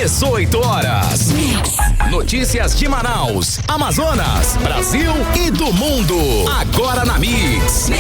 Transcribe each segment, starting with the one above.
18 horas. Notícias de Manaus, Amazonas, Brasil e do mundo. Agora na Mix.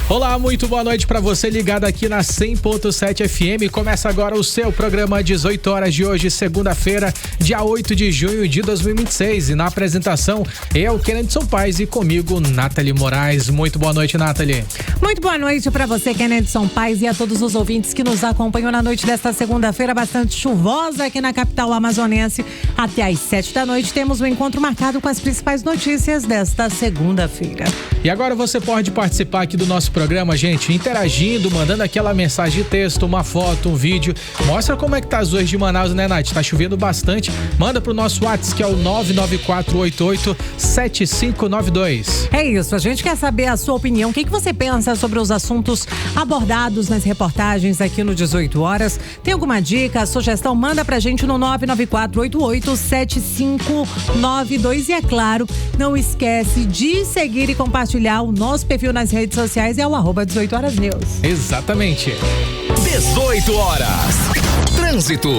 Olá, muito boa noite para você ligado aqui na 100.7 FM. Começa agora o seu programa 18 horas de hoje, segunda-feira, dia 8 de junho de 2026. E na apresentação, eu, Kennedson Paes, e comigo, Nathalie Moraes. Muito boa noite, Nathalie. Muito boa noite para você, Kennedson Paes, e a todos os ouvintes que nos acompanham na noite desta segunda-feira, bastante chuvosa aqui na capital amazonense. Até às 7 da noite temos um encontro marcado com as principais notícias desta segunda-feira. E agora você pode participar aqui do nosso programa, gente, interagindo, mandando aquela mensagem de texto, uma foto, um vídeo. Mostra como é que tá as ruas de Manaus, né, Nath? Tá chovendo bastante. Manda pro nosso WhatsApp, que é o 994887592. É isso, a gente quer saber a sua opinião. O que você pensa sobre os assuntos abordados nas reportagens aqui no 18 horas? Tem alguma dica, sugestão? Manda pra gente no 994887592. E é claro, não esquece de seguir e compartilhar o nosso perfil nas redes sociais, é o @18horasnews. Exatamente. 18 horas. Trânsito.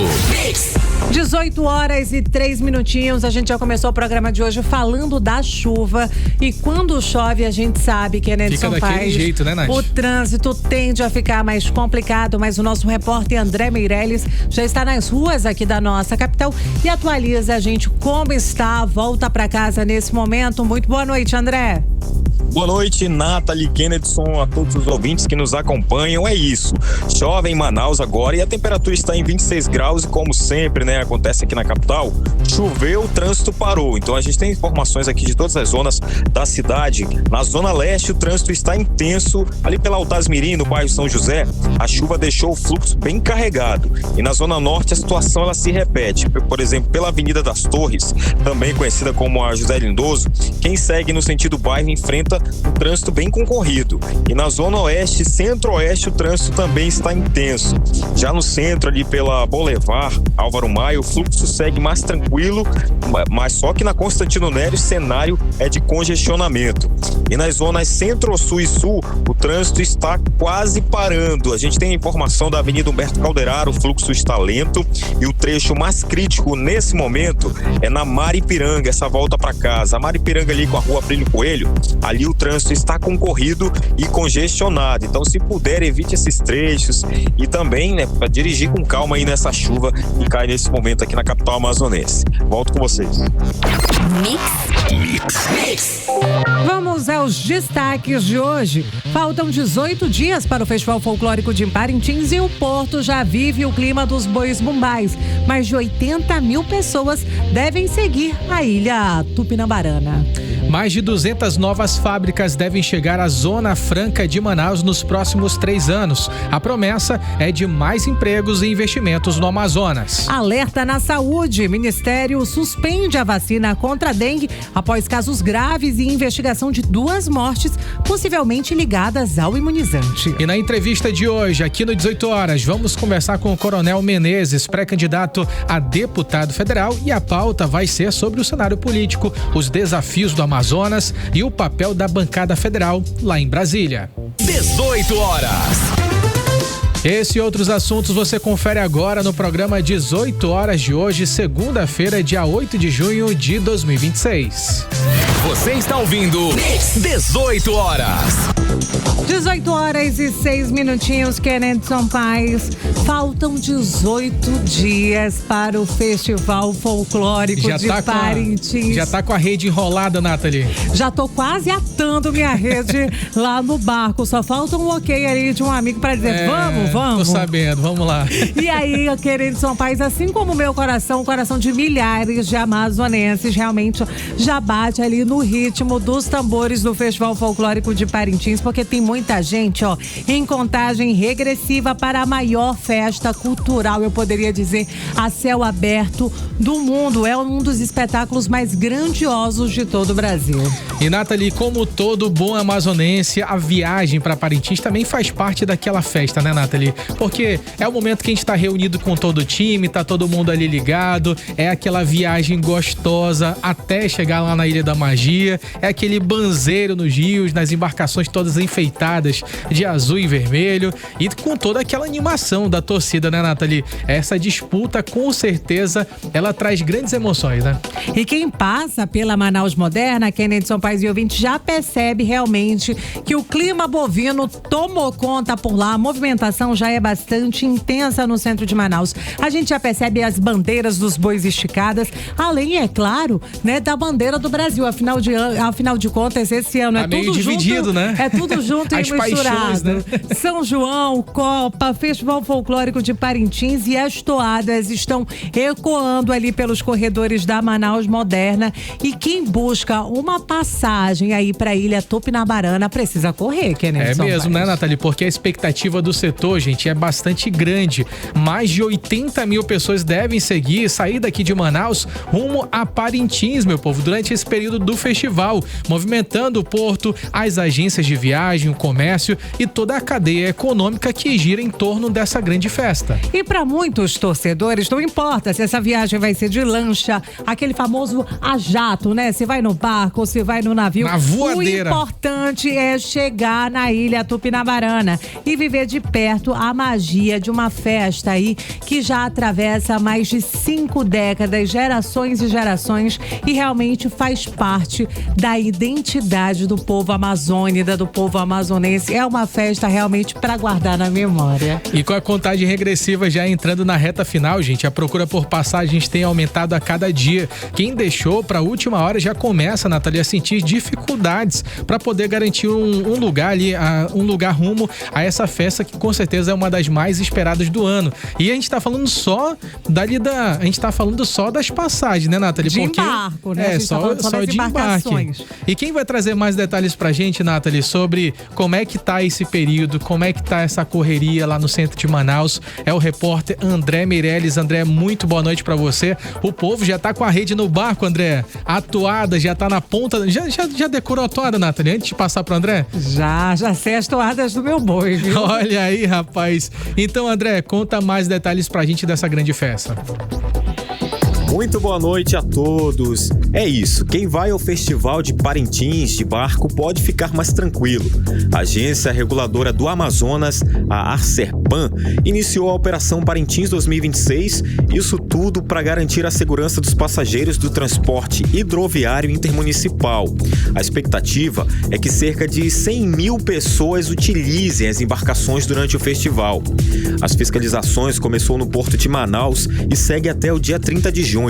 18 horas e 3 minutinhos. A gente já começou o programa de hoje falando da chuva. E quando chove, a gente sabe que fica daquele jeito, né, Nath? O trânsito tende a ficar mais complicado, mas o nosso repórter André Meirelles já está nas ruas aqui da nossa capital e atualiza a gente como está. Volta para casa nesse momento. Muito boa noite, André. Boa noite, Nathalie, Kennedson, a todos os ouvintes que nos acompanham. É isso, chove em Manaus agora e a temperatura está em 26 graus e, como sempre, né, acontece aqui na capital, choveu, o trânsito parou. Então a gente tem informações aqui de todas as zonas da cidade. Na zona leste o trânsito está intenso, ali pela Altasmirim, no bairro São José, a chuva deixou o fluxo bem carregado. E na zona norte a situação ela se repete, por exemplo, pela Avenida das Torres, também conhecida como a José Lindoso, quem segue no sentido bairro enfrenta um trânsito bem concorrido. E na zona oeste e centro-oeste o trânsito também está intenso. Já no centro, ali pela Boulevard Álvaro Maia, o fluxo segue mais tranquilo, mas só que na Constantino Nery o cenário é de congestionamento. E nas zonas centro, sul e sul, o trânsito está quase parando. A gente tem a informação da Avenida Humberto Calderaro, o fluxo está lento e o trecho mais crítico nesse momento é na Maripiranga, essa volta para casa. A Maripiranga ali com a rua Plínio Coelho, ali o trânsito está concorrido e congestionado. Então, se puder, evite esses trechos e também, né, para dirigir com calma aí nessa chuva que cai nesse momento aqui na capital amazonense. Volto com vocês. Mix. Vamos aos destaques de hoje. Faltam 18 dias para o Festival Folclórico de Parintins e o Porto já vive o clima dos bois bumbais. Mais de 80 mil pessoas devem seguir a ilha Tupinambarana. Mais de 200 novas fábricas devem chegar à Zona Franca de Manaus nos próximos 3 anos. A promessa é de mais empregos e investimentos no Amazonas. Alerta na saúde. Ministério suspende a vacina contra a dengue após casos graves e investigação de 2 mortes, possivelmente ligadas ao imunizante. E na entrevista de hoje, aqui no 18 horas, vamos conversar com o Coronel Menezes, pré-candidato a deputado federal, e a pauta vai ser sobre o cenário político, os desafios do Amazonas e o papel da bancada federal lá em Brasília. 18 horas. Esse e outros assuntos você confere agora no programa 18 horas de hoje, segunda-feira, dia 8 de junho de 2026. Você está ouvindo 18 horas. 18 horas e 6 minutinhos, Kennedson Paes. Faltam 18 dias para o Festival Folclórico de Parintins. Já tá com a rede enrolada, Nathalie? Já tô quase atando minha rede lá no barco. Só falta um ok ali de um amigo para dizer, vamos. Tô sabendo, vamos lá. E aí, Kennedson Paes, assim como o meu coração, o coração de milhares de amazonenses realmente já bate ali no ritmo dos tambores do Festival Folclórico de Parintins, porque tem muita gente, em contagem regressiva para a maior festa cultural, eu poderia dizer, a céu aberto do mundo. É um dos espetáculos mais grandiosos de todo o Brasil. E, Nathalie, como todo bom amazonense, a viagem para Parintins também faz parte daquela festa, né, Nathalie? Porque é o momento que a gente tá reunido com todo o time, tá todo mundo ali ligado, é aquela viagem gostosa até chegar lá na Ilha da Magia, é aquele banzeiro nos rios, nas embarcações todas enfeitadas, pintadas de azul e vermelho e com toda aquela animação da torcida, né, Nathalie? Essa disputa, com certeza, ela traz grandes emoções, né? E quem passa pela Manaus Moderna, Kennedy Paz e ouvinte, já percebe realmente que o clima bovino tomou conta por lá. A movimentação já é bastante intensa no centro de Manaus. A gente já percebe as bandeiras dos bois esticadas, além, é claro, né, da bandeira do Brasil. Afinal de contas, esse ano é tudo dividido, junto, né? É tudo junto e misturado. Paixões, né? São João, Copa, Festival Folclórico de Parintins e as toadas estão ecoando ali pelos corredores da Manaus Moderna. E quem busca uma passagem aí para a Ilha Tupinabarana precisa correr, Kennedy. É mesmo, né, Nathalie? Porque a expectativa do setor, gente, é bastante grande. Mais de 80 mil pessoas devem sair daqui de Manaus rumo a Parintins, meu povo, durante esse período do festival, movimentando o porto, as agências de viagem, o comércio e toda a cadeia econômica que gira em torno dessa grande festa. E para muitos torcedores, não importa se essa viagem vai ser de lancha, aquele famoso a jato, né? Se vai no barco ou se vai no navio. Na voadeira. O importante é chegar na Ilha Tupinabarana e viver de perto a magia de uma festa aí que já atravessa mais de 5 décadas, gerações e gerações, e realmente faz parte da identidade do povo amazônida, do povo amazonense. É uma festa realmente para guardar na memória. E com a contagem regressiva já entrando na reta final, gente, a procura por passagens tem aumentado a cada dia. Quem deixou para a última hora já começa, Nathalie, a sentir dificuldades para poder garantir um lugar ali, um lugar rumo a essa festa que com certeza é uma das mais esperadas do ano. E a gente tá falando só das passagens, né, Nathalie? De embarco, né? Só de embarque. E quem vai trazer mais detalhes pra gente, Nathalie, sobre como é que tá esse período, como é que tá essa correria lá no centro de Manaus, é o repórter André Meirelles. André, muito boa noite pra você. O povo já tá com a rede no barco, André. A toada já tá na ponta. Já decorou a toada, Nathalie, antes de passar pro André? Já sei as toadas do meu boi, viu? Olha aí, rapaz. Então, André, conta mais detalhes pra gente dessa grande festa. Muito boa noite a todos. É isso, quem vai ao Festival de Parintins de barco pode ficar mais tranquilo. A agência reguladora do Amazonas, a Arcerpan, iniciou a Operação Parintins 2026, isso tudo para garantir a segurança dos passageiros do transporte hidroviário intermunicipal. A expectativa é que cerca de 100 mil pessoas utilizem as embarcações durante o festival. As fiscalizações começou no Porto de Manaus e segue até o dia 30 de junho.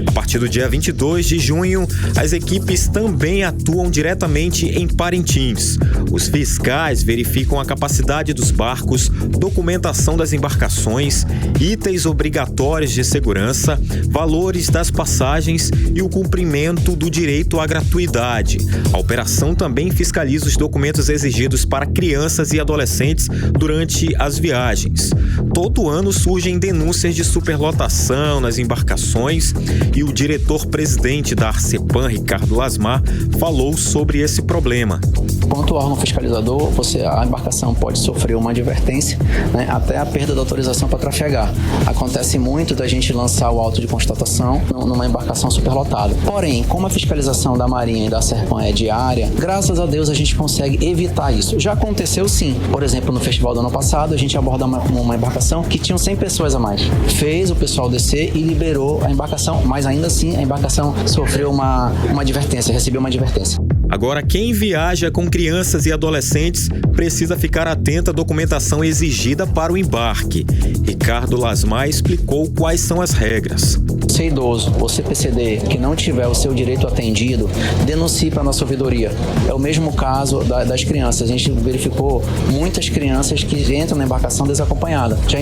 A partir do dia 22 de junho, as equipes também atuam diretamente em Parintins. Os fiscais verificam a capacidade dos barcos, documentação das embarcações, itens obrigatórios de segurança, valores das passagens e o cumprimento do direito à gratuidade. A operação também fiscaliza os documentos exigidos para crianças e adolescentes durante as viagens. Todo ano surgem denúncias de superlotação nas embarcações e o diretor-presidente da Arcepan, Ricardo Lasmar, falou sobre esse problema. Quanto ao órgão fiscalizador, a embarcação pode sofrer uma advertência, né, até a perda da autorização para trafegar. Acontece muito da gente lançar o auto de constatação numa embarcação superlotada. Porém, como a fiscalização da Marinha e da Arcepan é diária, graças a Deus a gente consegue evitar isso. Já aconteceu sim. Por exemplo, no festival do ano passado, a gente aborda uma embarcação que tinha 100 pessoas a mais. Fez o pessoal descer e liberou a embarcação, mas ainda assim a embarcação sofreu uma advertência, recebeu uma advertência. Agora, quem viaja com crianças e adolescentes precisa ficar atento à documentação exigida para o embarque. Ricardo Lasmar explicou quais são as regras. Você idoso ou CPCD que não tiver o seu direito atendido, denuncie para a nossa ouvidoria. É o mesmo caso das crianças. A gente verificou muitas crianças que entram na embarcação desacompanhada. Já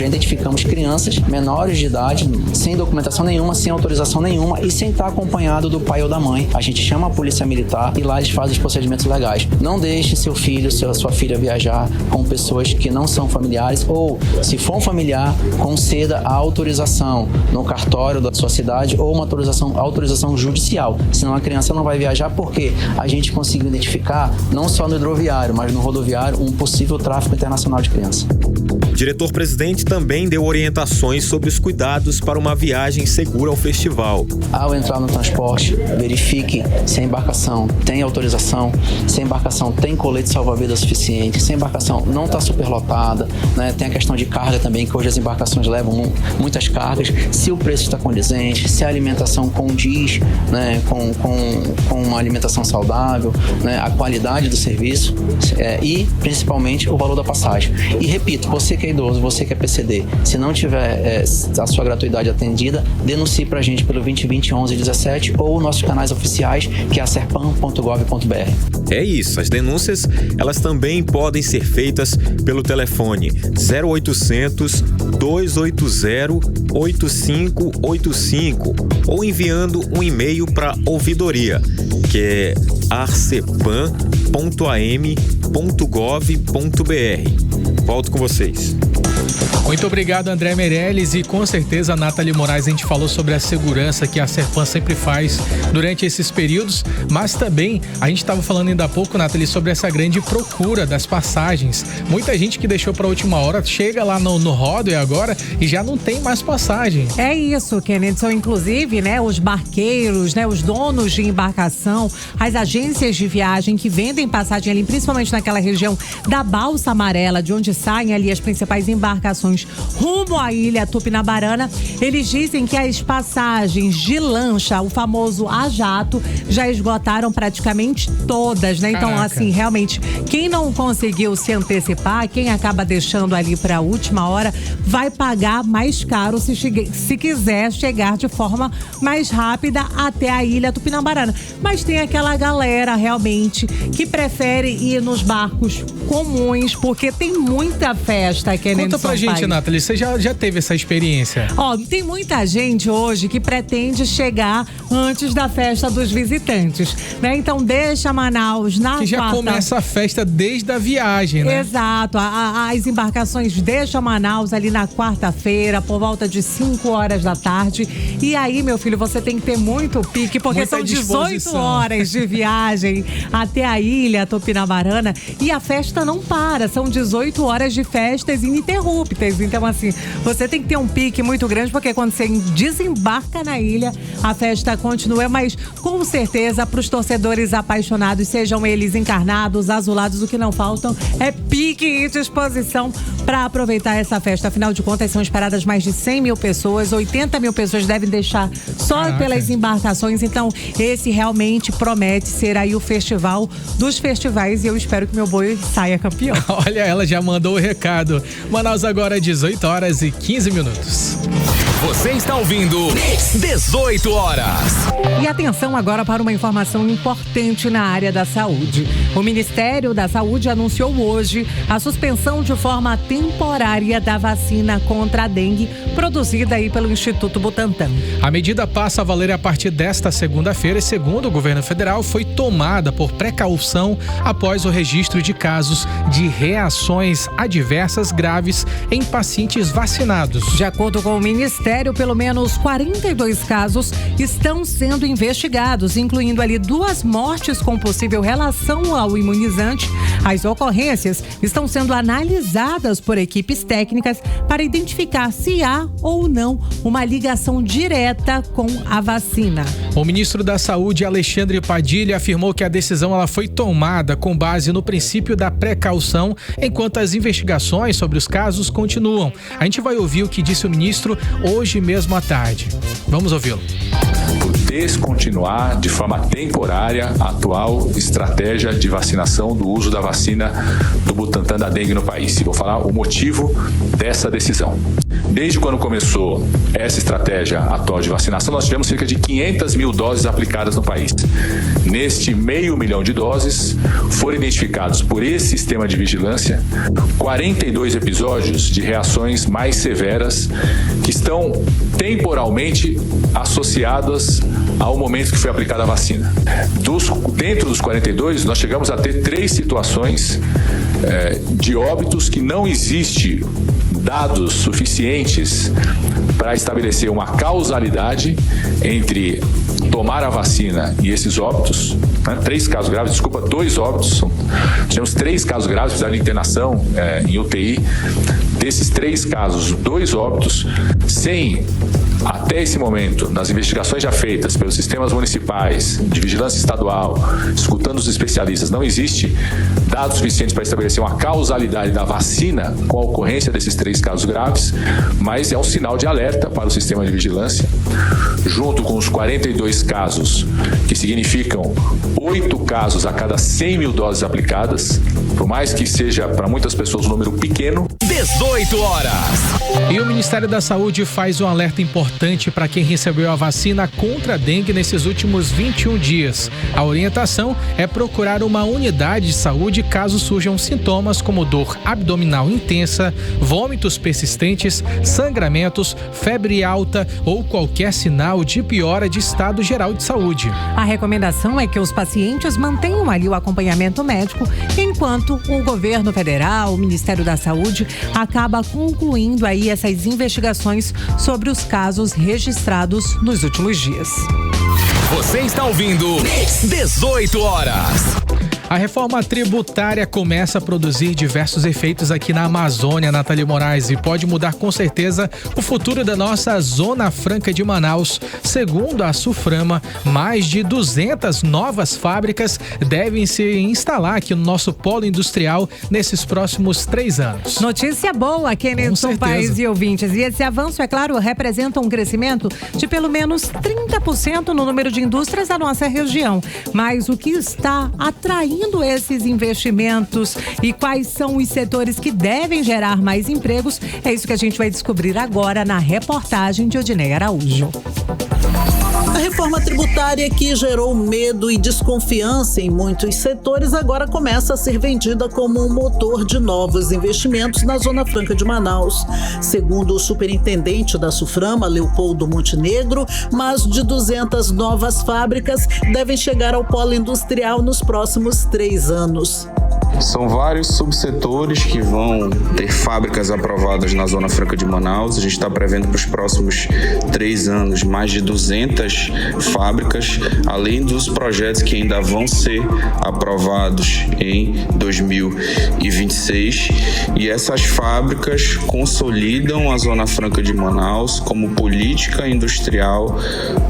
identificamos crianças menores de idade, sem documentação nenhuma, sem autorização nenhuma e sem estar acompanhado do pai ou da mãe. A gente chama a polícia militar e lá eles fazem os procedimentos legais. Não deixe seu filho, sua filha viajar com pessoas que não são familiares, ou se for um familiar, conceda a autorização no cartório da sua cidade ou uma autorização judicial. Senão a criança não vai viajar, porque a gente conseguiu identificar, não só no hidroviário, mas no rodoviário, um possível tráfico internacional de criança. diretor-presidente também deu orientações sobre os cuidados para uma viagem segura ao festival. Ao entrar no transporte, verifique se a embarcação tem autorização, se a embarcação tem colete salva-vidas suficiente, se a embarcação não está superlotada, né? Tem a questão de carga também, que hoje as embarcações levam muitas cargas, se o preço está condizente, se a alimentação condiz, né, com uma alimentação saudável, né, a qualidade do serviço e principalmente o valor da passagem. E repito, você que é idoso, você que é PCD, se não tiver a sua gratuidade atendida, denuncie pra gente pelo 2020 11 17 ou nossos canais oficiais, que é a serpan.gov.br. É isso, as denúncias, elas também podem ser feitas pelo telefone 0800 280 8585 ou enviando um e-mail para ouvidoria, que é arcepan.am.gov.br. Volto com vocês. Muito obrigado, André Meirelles, e com certeza a Nathalie Moraes, a gente falou sobre a segurança que a Serpan sempre faz durante esses períodos, mas também a gente estava falando ainda há pouco, Nathalie, sobre essa grande procura das passagens. Muita gente que deixou para a última hora chega lá no Rodway agora e já não tem mais passagem. É isso, Kennedy, são inclusive, né, os barqueiros, né, os donos de embarcação, as agências de viagem que vendem passagem ali, principalmente naquela região da Balsa Amarela, de onde saem ali as principais embarcações rumo à ilha Tupinabarana. Eles dizem que as passagens de lancha, o famoso a jato, já esgotaram praticamente todas, né? Então, assim, realmente, quem não conseguiu se antecipar, quem acaba deixando ali para a última hora, vai pagar mais caro se quiser chegar de forma mais rápida até a ilha Tupinabarana. Mas tem aquela galera realmente que prefere ir nos barcos comuns, porque tem muita festa, Kennedy. Conta pra gente, Nathalie, você já teve essa experiência? Ó, tem muita gente hoje que pretende chegar antes da festa dos visitantes, né? Então deixa Manaus na quarta. Que já começa a festa desde a viagem, né? Exato. As embarcações deixam Manaus ali na quarta-feira, por volta de 5 horas da tarde. E aí, meu filho, você tem que ter muito pique, porque muita são 18 disposição. horas de viagem até a ilha Tupinabarana. E a festa não para, são 18 horas de festas ininterruptas. Então, assim, você tem que ter um pique muito grande, porque quando você desembarca na ilha, a festa continua. Mas, com certeza, para os torcedores apaixonados, sejam eles encarnados, azulados, o que não faltam é pique e disposição para aproveitar essa festa. Afinal de contas, são esperadas mais de 100 mil pessoas, 80 mil pessoas devem deixar só pelas embarcações. Então, esse realmente promete ser aí o festival dos festivais, e eu espero que meu boi saia campeão. Olha, ela já mandou o recado. Manaus agora, 18 horas e 15 minutos. Você está ouvindo 18 horas. E atenção agora para uma informação importante na área da saúde. O Ministério da Saúde anunciou hoje a suspensão de forma temporária da vacina contra a dengue produzida aí pelo Instituto Butantan. A medida passa a valer a partir desta segunda-feira e, segundo o governo federal, foi tomada por precaução após o registro de casos de reações adversas graves em pacientes vacinados. De acordo com o Ministério, pelo menos 42 casos estão sendo investigados, incluindo ali 2 mortes com possível relação ao imunizante. As ocorrências estão sendo analisadas por equipes técnicas para identificar se há ou não uma ligação direta com a vacina. O ministro da Saúde, Alexandre Padilha, afirmou que a decisão ela foi tomada com base no princípio da precaução, enquanto as investigações sobre os casos continuam. A gente vai ouvir o que disse o ministro hoje mesmo à tarde. Vamos ouvi-lo. Descontinuar de forma temporária a atual estratégia de vacinação do uso da vacina do Butantan da dengue no país. E vou falar o motivo dessa decisão. Desde quando começou essa estratégia atual de vacinação, nós tivemos cerca de 500 mil doses aplicadas no país. Neste 500 mil de doses, foram identificados por esse sistema de vigilância 42 episódios de reações mais severas que estão temporalmente associadas ao momento que foi aplicada a vacina. Dentro dos 42, nós chegamos a ter 3 situações de óbitos que não existe dados suficientes para estabelecer uma causalidade entre tomar a vacina e esses óbitos, né? 2 óbitos, tivemos 3 casos graves, precisaram de internação em UTI. Desses 3 casos, 2 óbitos, sem, até esse momento, nas investigações já feitas pelos sistemas municipais, de vigilância estadual, escutando os especialistas, não existe dados suficientes para estabelecer uma causalidade da vacina com a ocorrência desses 3 casos graves, mas é um sinal de alerta para o sistema de vigilância, junto com os 42 casos, que significam 8 casos a cada 100 mil doses aplicadas, por mais que seja para muitas pessoas um número pequeno. 18 horas. E o Ministério da Saúde faz um alerta importante para quem recebeu a vacina contra a dengue nesses últimos 21 dias. A orientação é procurar uma unidade de saúde caso surjam sintomas como dor abdominal intensa, vômitos persistentes, sangramentos, febre alta ou qualquer sinal de piora de estado geral de saúde. A recomendação é que os pacientes mantenham ali o acompanhamento médico, enquanto o governo federal, o Ministério da Saúde, acaba concluindo aí essas investigações sobre os casos registrados nos últimos dias. Você está ouvindo 18 horas. A reforma tributária começa a produzir diversos efeitos aqui na Amazônia, Nathalie Moraes, e pode mudar com certeza o futuro da nossa Zona Franca de Manaus. Segundo a Suframa, mais de 200 novas fábricas devem se instalar aqui no nosso polo industrial nesses próximos 3 anos. Notícia boa, Kenilson Paes e ouvintes. E esse avanço, é claro, representa um crescimento de pelo menos 30% no número de indústrias da nossa região. Mas o que está atraindo esses investimentos e quais são os setores que devem gerar mais empregos? É isso que a gente vai descobrir agora na reportagem de Odinei Araújo. A reforma tributária que gerou medo e desconfiança em muitos setores agora começa a ser vendida como um motor de novos investimentos na Zona Franca de Manaus. Segundo o superintendente da Suframa, Leopoldo Montenegro, mais de 200 novas fábricas devem chegar ao polo industrial nos próximos 3 anos. São vários subsetores que vão ter fábricas aprovadas na Zona Franca de Manaus. A gente está prevendo para os próximos 3 anos mais de 200 fábricas, além dos projetos que ainda vão ser aprovados em 2026. E essas fábricas consolidam a Zona Franca de Manaus como política industrial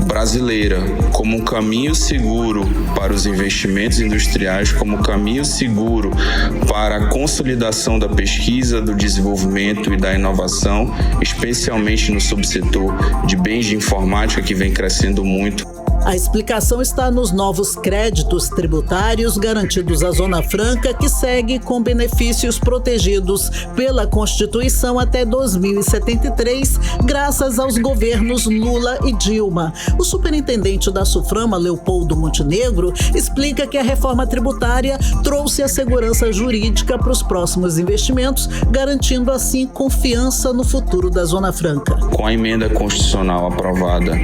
brasileira, como um caminho seguro para os investimentos industriais, como um caminho seguro para a consolidação da pesquisa, do desenvolvimento e da inovação, especialmente no subsetor de bens de informática, que vem crescendo muito. A explicação está nos novos créditos tributários garantidos à Zona Franca, que segue com benefícios protegidos pela Constituição até 2073, graças aos governos Lula e Dilma. O superintendente da Suframa, Leopoldo Montenegro, explica que a reforma tributária trouxe a segurança jurídica para os próximos investimentos, garantindo assim confiança no futuro da Zona Franca. Com a emenda constitucional aprovada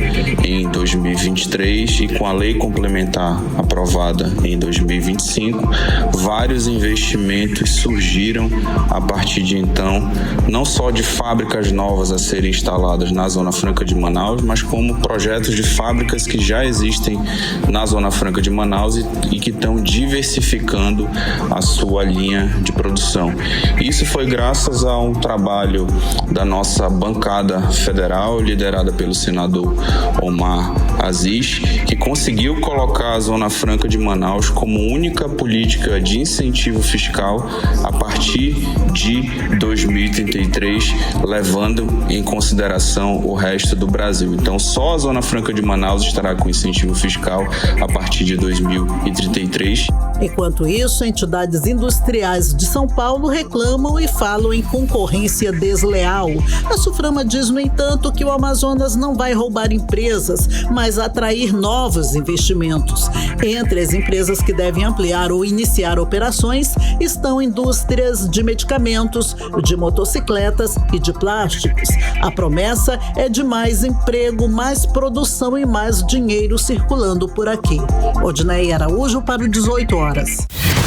em 2023, e com a lei complementar aprovada em 2025, vários investimentos surgiram a partir de então, não só de fábricas novas a serem instaladas na Zona Franca de Manaus, mas como projetos de fábricas que já existem na Zona Franca de Manaus e que estão diversificando a sua linha de produção. Isso foi graças a um trabalho da nossa bancada federal, liderada pelo senador Omar Aziz, que conseguiu colocar a Zona Franca de Manaus como única política de incentivo fiscal a partir de 2033, levando em consideração o resto do Brasil. Então, só a Zona Franca de Manaus estará com incentivo fiscal a partir de 2033. Enquanto isso, entidades industriais de São Paulo reclamam e falam em concorrência desleal. A Suframa diz, no entanto, que o Amazonas não vai roubar empresas, mas atrair novos investimentos. Entre as empresas que devem ampliar ou iniciar operações estão indústrias de medicamentos, de motocicletas e de plásticos. A promessa é de mais emprego, mais produção e mais dinheiro circulando por aqui. Odinei Araújo para o 18 horas.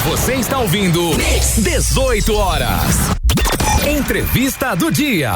Você está ouvindo 18 horas. Entrevista do dia.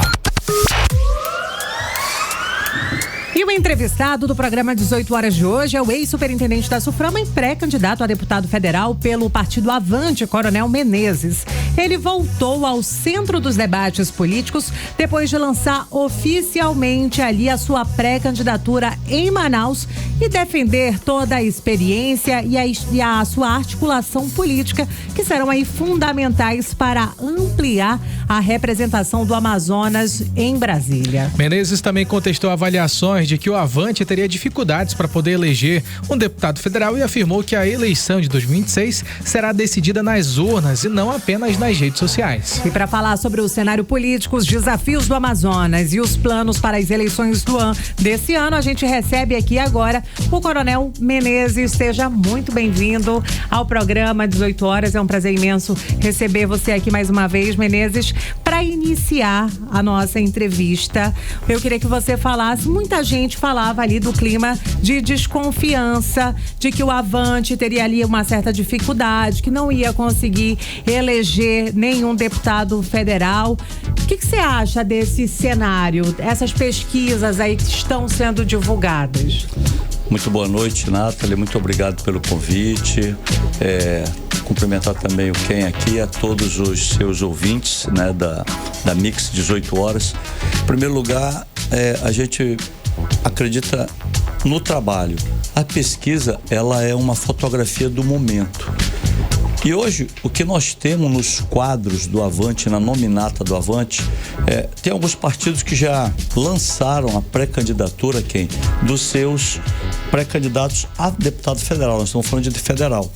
E o entrevistado do programa 18 horas de hoje é o ex-superintendente da SUFRAMA e pré-candidato a deputado federal pelo partido Avante, Coronel Menezes. Ele voltou ao centro dos debates políticos depois de lançar oficialmente ali a sua pré-candidatura em Manaus e defender toda a experiência e a sua articulação política, que serão aí fundamentais para ampliar a representação do Amazonas em Brasília. Menezes também contestou avaliações de que o Avante teria dificuldades para poder eleger um deputado federal e afirmou que a eleição de 2026 será decidida nas urnas e não apenas nas redes sociais. E para falar sobre o cenário político, os desafios do Amazonas e os planos para as eleições desse ano, a gente recebe aqui agora o Coronel Menezes. Seja muito bem-vindo ao programa 18 horas. É um prazer imenso receber você aqui mais uma vez, Menezes. Para iniciar a nossa entrevista, eu queria que você falasse. Muita gente falava ali do clima de desconfiança, de que o Avante teria ali uma certa dificuldade, que não ia conseguir eleger nenhum deputado federal. O que você acha desse cenário, essas pesquisas aí que estão sendo divulgadas? Muito boa noite, Nathalie, muito obrigado pelo convite. Cumprimentar também o Ken aqui, a todos os seus ouvintes, né, da Mix 18 horas. Em primeiro lugar, a gente acredita no trabalho. A pesquisa, ela é uma fotografia do momento. E hoje, o que nós temos nos quadros do Avante, na nominata do Avante, tem alguns partidos que já lançaram a pré-candidatura, dos seus pré-candidatos a deputado federal. Nós estamos falando de federal.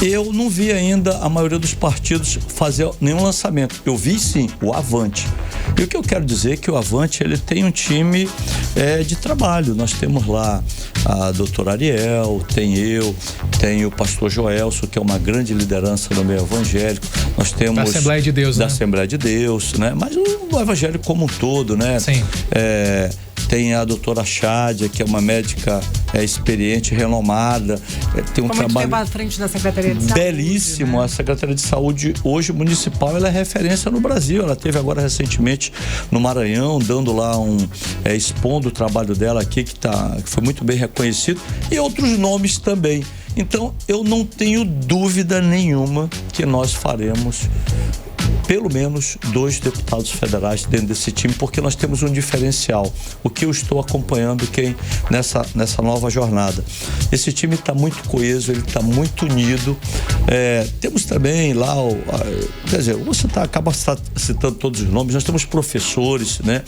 Eu não vi ainda a maioria dos partidos fazer nenhum lançamento. Eu vi sim o Avante. E o que eu quero dizer é que o Avante, ele tem um time de trabalho. Nós temos lá a doutora Ariel, tem o pastor Joelso, que é uma grande liderança no meio evangélico. Nós temos da Assembleia de Deus, da né? Assembleia de Deus, né? Mas o evangélico como um todo, né? Sim. Tem a doutora Chádia, que é uma médica experiente, renomada. Tem um trabalho à frente da Secretaria de Saúde, belíssimo, né? A Secretaria de Saúde hoje municipal, ela é referência no Brasil. Ela teve agora recentemente no Maranhão, dando lá expondo o trabalho dela aqui, que foi muito bem reconhecido, e outros nomes também. Então, eu não tenho dúvida nenhuma que nós faremos pelo menos 2 deputados federais dentro desse time, porque nós temos um diferencial. O que eu estou acompanhando nessa nova jornada. Esse time está muito coeso, ele está muito unido. Temos também lá, quer dizer, você acaba citando todos os nomes. Nós temos professores, né?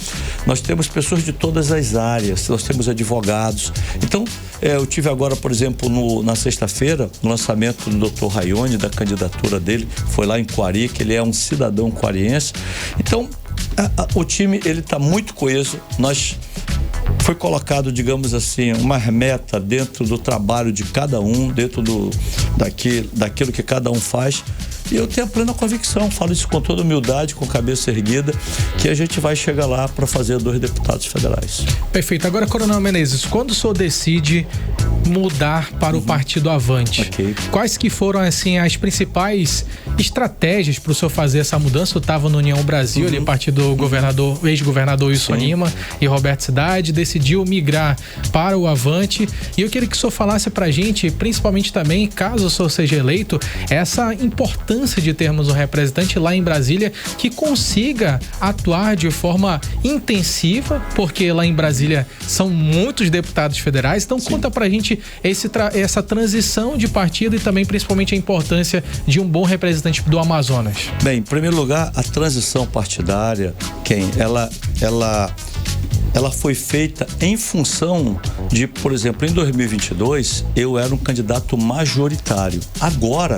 Nós temos pessoas de todas as áreas, nós temos advogados. Então, eu tive agora, por exemplo, na sexta-feira, no lançamento do Dr. Raione, da candidatura dele, foi lá em Coari, que ele é um cidadão coariense. Então, o time, ele está muito coeso. Foi colocado, digamos assim, uma meta dentro do trabalho de cada um, dentro daquilo que cada um faz. E eu tenho a plena convicção, falo isso com toda humildade, com cabeça erguida, que a gente vai chegar lá para fazer 2 deputados federais. Perfeito. Agora, Coronel Menezes, quando o senhor decide mudar para o Partido Avante, quais que foram, assim, as principais estratégias para o senhor fazer essa mudança? Eu estava no União Brasil, ali, partido do ex-governador Wilson Lima e Roberto Cidade, decidiu migrar para o Avante. E eu queria que o senhor falasse para a gente, principalmente também, caso o senhor seja eleito, essa importância de termos um representante lá em Brasília que consiga atuar de forma intensiva, porque lá em Brasília são muitos deputados federais. Então, conta pra gente essa transição de partido e também, principalmente, a importância de um bom representante do Amazonas. Bem, em primeiro lugar, a transição partidária, ela foi feita em função de, por exemplo, em 2022, eu era um candidato majoritário. Agora,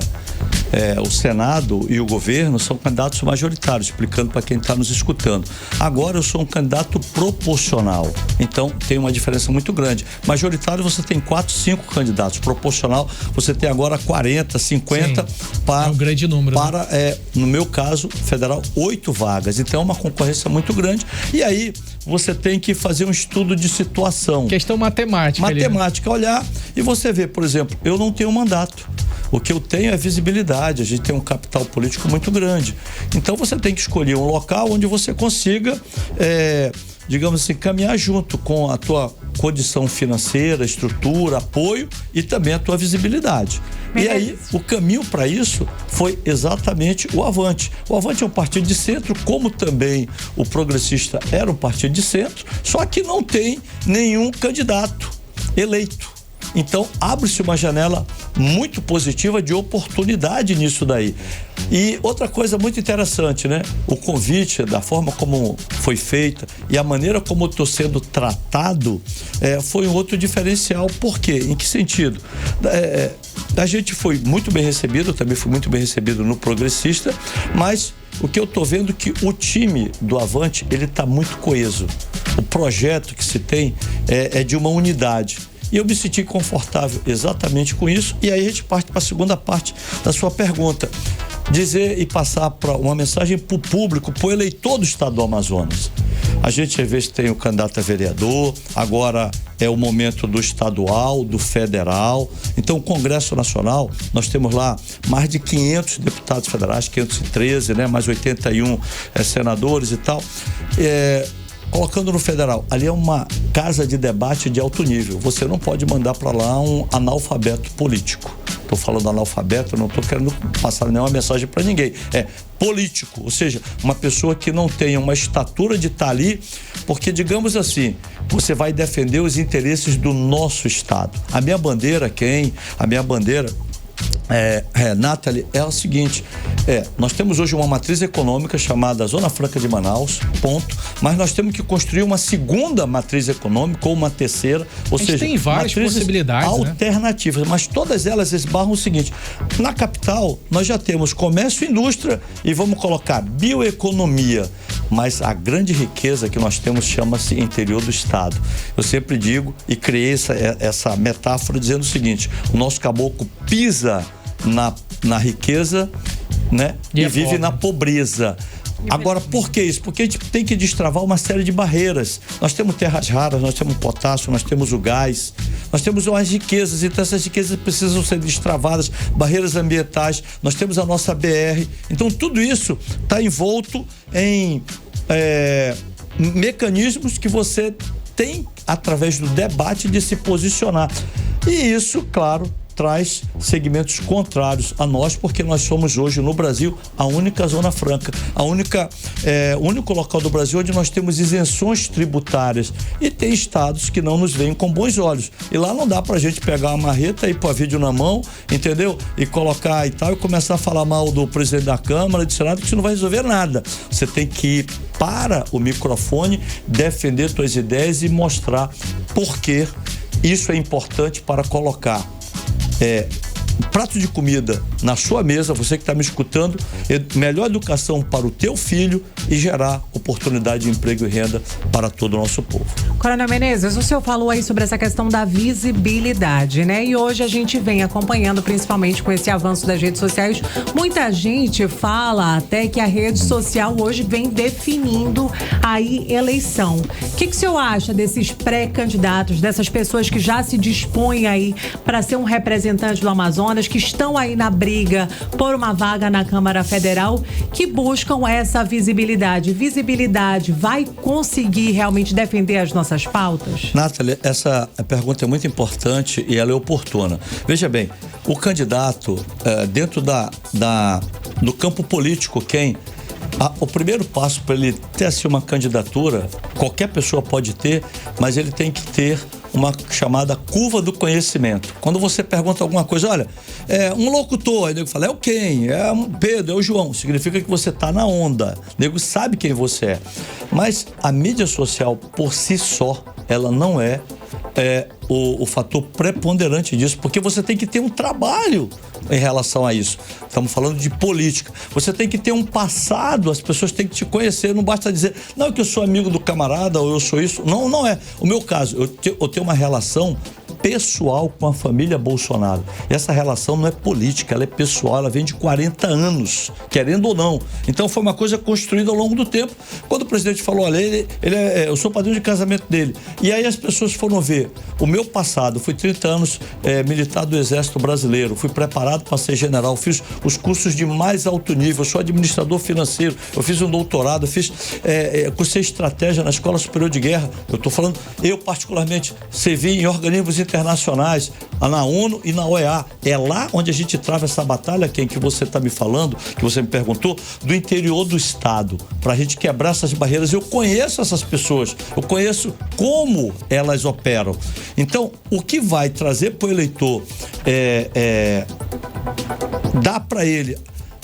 o Senado e o governo são candidatos majoritários, explicando para quem está nos escutando. Agora eu sou um candidato proporcional, então tem uma diferença muito grande. Majoritário você tem 4, 5 candidatos, proporcional você tem agora 40, 50 para, é um grande número, no meu caso, federal, 8 vagas, então é uma concorrência muito grande, e aí você tem que fazer um estudo de situação. Questão matemática. Olhar, e você vê, por exemplo, eu não tenho mandato. O que eu tenho é visibilidade, a gente tem um capital político muito grande. Então você tem que escolher um local onde você consiga, digamos assim, caminhar junto com a tua condição financeira, estrutura, apoio e também a tua visibilidade. E aí, o caminho para isso foi exatamente o Avante. O Avante é um partido de centro, como também o Progressista era um partido de centro, só que não tem nenhum candidato eleito. Então, abre-se uma janela muito positiva de oportunidade nisso daí. E outra coisa muito interessante, né? O convite, da forma como foi feita e a maneira como eu estou sendo tratado, foi um outro diferencial. Por quê? Em que sentido? A gente foi muito bem recebido, eu também fui muito bem recebido no Progressista, mas o que eu estou vendo é que o time do Avante, ele está muito coeso. O projeto que se tem é de uma unidade. E eu me senti confortável exatamente com isso. E aí a gente parte para a segunda parte da sua pergunta. Dizer e passar uma mensagem para o público, para o eleitor do estado do Amazonas. A gente às vezes tem o candidato a vereador, agora é o momento do estadual, do federal. Então o Congresso Nacional, nós temos lá mais de 500 deputados federais, 513, né? Mais 81 senadores e tal. Colocando no federal, ali é uma casa de debate de alto nível. Você não pode mandar para lá um analfabeto político. Estou falando analfabeto, não estou querendo passar nenhuma mensagem para ninguém. É político, ou seja, uma pessoa que não tenha uma estatura de estar ali, porque, digamos assim, você vai defender os interesses do nosso estado. A minha bandeira, Nathalie, é o seguinte, nós temos hoje uma matriz econômica chamada Zona Franca de Manaus, ponto, mas nós temos que construir uma segunda matriz econômica ou uma terceira, ou seja, tem várias possibilidades alternativas, né? Mas todas elas esbarram o seguinte: na capital nós já temos comércio e indústria e vamos colocar bioeconomia, mas a grande riqueza que nós temos chama-se interior do estado. Eu sempre digo e criei essa metáfora dizendo o seguinte: o nosso caboclo pisa na riqueza, né? E vive na pobreza. Agora, por que isso? Porque a gente tem que destravar uma série de barreiras. Nós temos terras raras, nós temos potássio, nós temos o gás, nós temos umas riquezas, então essas riquezas precisam ser destravadas, barreiras ambientais, nós temos a nossa BR. Então tudo isso está envolto em mecanismos que você tem, através do debate, de se posicionar. E isso, claro, traz segmentos contrários a nós, porque nós somos hoje no Brasil a única zona franca, o único local do Brasil onde nós temos isenções tributárias, e tem estados que não nos veem com bons olhos, e lá não dá pra gente pegar uma marreta e pôr vídeo na mão, entendeu? E colocar e tal, e começar a falar mal do presidente da Câmara, do Senado, que isso não vai resolver nada. Você tem que ir para o microfone, defender suas ideias e mostrar por que isso é importante para colocar prato de comida na sua mesa, você que está me escutando, melhor educação para o teu filho e gerar oportunidade de emprego e renda para todo o nosso povo. Coronel Menezes, o senhor falou aí sobre essa questão da visibilidade, né? E hoje a gente vem acompanhando, principalmente com esse avanço das redes sociais, muita gente fala até que a rede social hoje vem definindo aí eleição. O que o senhor acha desses pré-candidatos, dessas pessoas que já se dispõem aí para ser um representante do Amazonas, que estão aí na briga por uma vaga na Câmara Federal, que buscam essa visibilidade? Visibilidade vai conseguir realmente defender as nossas pautas? Nathalie, essa pergunta é muito importante e ela é oportuna. Veja bem, o candidato dentro do campo político, o primeiro passo para ele ter assim uma candidatura, qualquer pessoa pode ter, mas ele tem que ter uma chamada curva do conhecimento. Quando você pergunta alguma coisa, olha, um locutor, aí o nego fala, é o quem? É o Pedro, é o João. Significa que você está na onda. O nego sabe quem você é. Mas a mídia social, por si só, ela não é o fator preponderante disso, porque você tem que ter um trabalho em relação a isso. Estamos falando de política. Você tem que ter um passado, as pessoas têm que te conhecer, não basta dizer, não, que eu sou amigo do camarada ou eu sou isso. Não, não é. O meu caso, eu tenho uma relação pessoal com a família Bolsonaro. Essa relação não é política, ela é pessoal, ela vem de 40 anos, querendo ou não. Então foi uma coisa construída ao longo do tempo. Quando o presidente falou, olha, eu sou padrinho de casamento dele. E aí as pessoas foram ver o meu passado. Fui 30 anos militar do Exército Brasileiro, fui preparado para ser general, fiz os cursos de mais alto nível, sou administrador financeiro, eu fiz um doutorado, cursei estratégia na Escola Superior de Guerra. Eu estou falando, eu particularmente servi em organismos internacionais, na ONU e na OEA. É lá onde a gente trava essa batalha, que você está me falando, que você me perguntou, do interior do estado, para a gente quebrar essas barreiras. Eu conheço essas pessoas, eu conheço como elas operam. Então, o que vai trazer para o eleitor dá para ele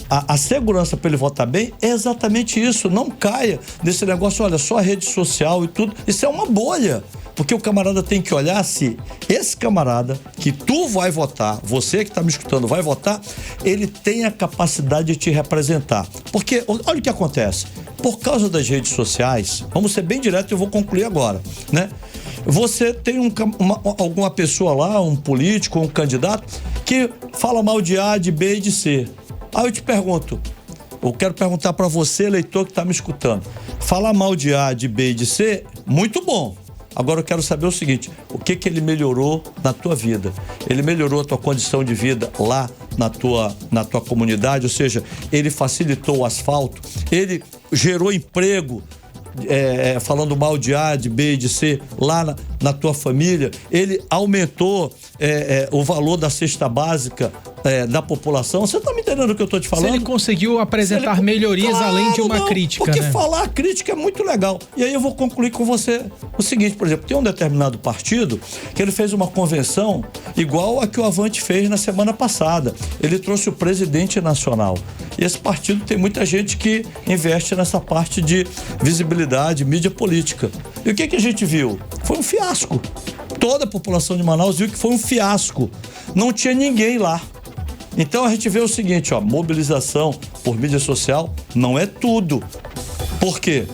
a segurança para ele votar bem é exatamente isso. Não caia nesse negócio, olha, só a rede social e tudo. Isso é uma bolha. Porque o camarada tem que olhar se esse camarada que tu vai votar, você que está me escutando vai votar, ele tem a capacidade de te representar. Porque, olha o que acontece. Por causa das redes sociais, vamos ser bem direto e eu vou concluir agora, né? Você tem alguma pessoa lá, um político, um candidato, que fala mal de A, de B e de C. Aí eu te pergunto, eu quero perguntar para você, eleitor que está me escutando. Falar mal de A, de B e de C, muito bom. Agora eu quero saber o seguinte, o que ele melhorou na tua vida? Ele melhorou a tua condição de vida lá na tua comunidade? Ou seja, ele facilitou o asfalto? Ele gerou emprego? Falando mal de A, de B e de C lá na tua família? Ele aumentou o valor da cesta básica da população? Você está me entendendo o que eu estou te falando? Se ele conseguiu apresentar melhorias, claro, além de uma crítica, porque né? Falar crítica é muito legal. E aí eu vou concluir com você o seguinte, por exemplo, tem um determinado partido que ele fez uma convenção igual a que o Avante fez na semana passada. Ele trouxe o presidente nacional. E esse partido tem muita gente que investe nessa parte de visibilidade, mídia política. E o que a gente viu? Foi um fiasco. Toda a população de Manaus viu que foi um fiasco. Não tinha ninguém lá. Então a gente vê o seguinte, mobilização por mídia social não é tudo. Por quê?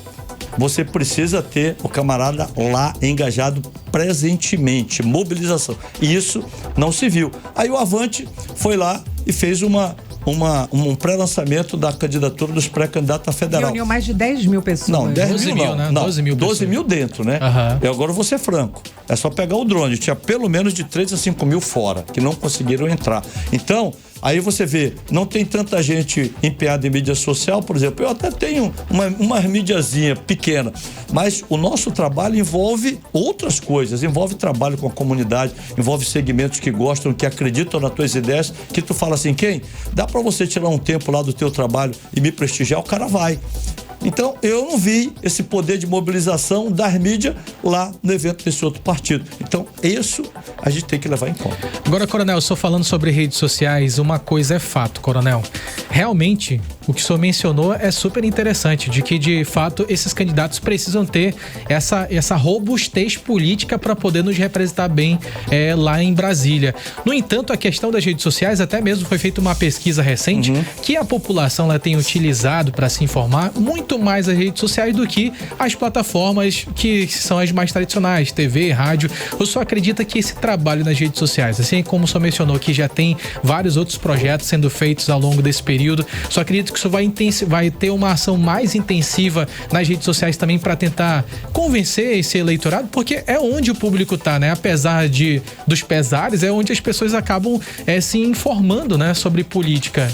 Você precisa ter o camarada lá engajado presentemente, mobilização. E isso não se viu. Aí o Avante foi lá e fez um pré-lançamento da candidatura dos pré-candidatos a federal. Reuniu mais de 10 mil pessoas. Não, 10 mil não. Né? Não, 12 mil pessoas. 12 mil dentro, né? Uhum. E agora eu vou ser franco. É só pegar o drone. Tinha pelo menos de 3 a 5 mil fora, que não conseguiram entrar. Então, aí você vê, não tem tanta gente empenhada em mídia social, por exemplo. Eu até tenho uma mídiazinha pequena, mas o nosso trabalho envolve outras coisas, envolve trabalho com a comunidade, envolve segmentos que gostam, que acreditam nas tuas ideias, que tu fala assim, quem? Dá pra você tirar um tempo lá do teu trabalho e me prestigiar, o cara vai. Então, eu não vi esse poder de mobilização das mídias lá no evento desse outro partido. Então, isso a gente tem que levar em conta. Agora, Coronel, só falando sobre redes sociais, uma coisa é fato, Coronel. Realmente, o que o senhor mencionou é super interessante, de que, de fato, esses candidatos precisam ter essa robustez política para poder nos representar bem lá em Brasília. No entanto, a questão das redes sociais, até mesmo foi feita uma pesquisa recente, que a população ela tem utilizado para se informar muito mais as redes sociais do que as plataformas que são as mais tradicionais, TV, rádio. O senhor acredita que esse trabalho nas redes sociais, assim como o senhor mencionou que já tem vários outros projetos sendo feitos ao longo desse período, o senhor acredita que isso vai ter uma ação mais intensiva nas redes sociais também para tentar convencer esse eleitorado? Porque é onde o público está, né? Apesar dos pesares, é onde as pessoas acabam se informando, né, sobre política.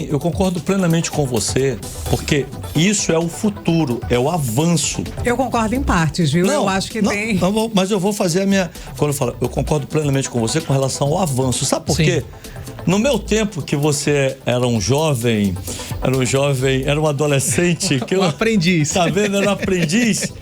Eu concordo plenamente com você, porque isso é o futuro, é o avanço. Eu concordo em partes, viu? Eu acho que tem... Não, mas eu vou fazer a minha... Quando eu falo, eu concordo plenamente com você com relação ao avanço. Sabe por quê? No meu tempo que você era um jovem, era um adolescente... Um aprendiz. Tá vendo? Era um aprendiz.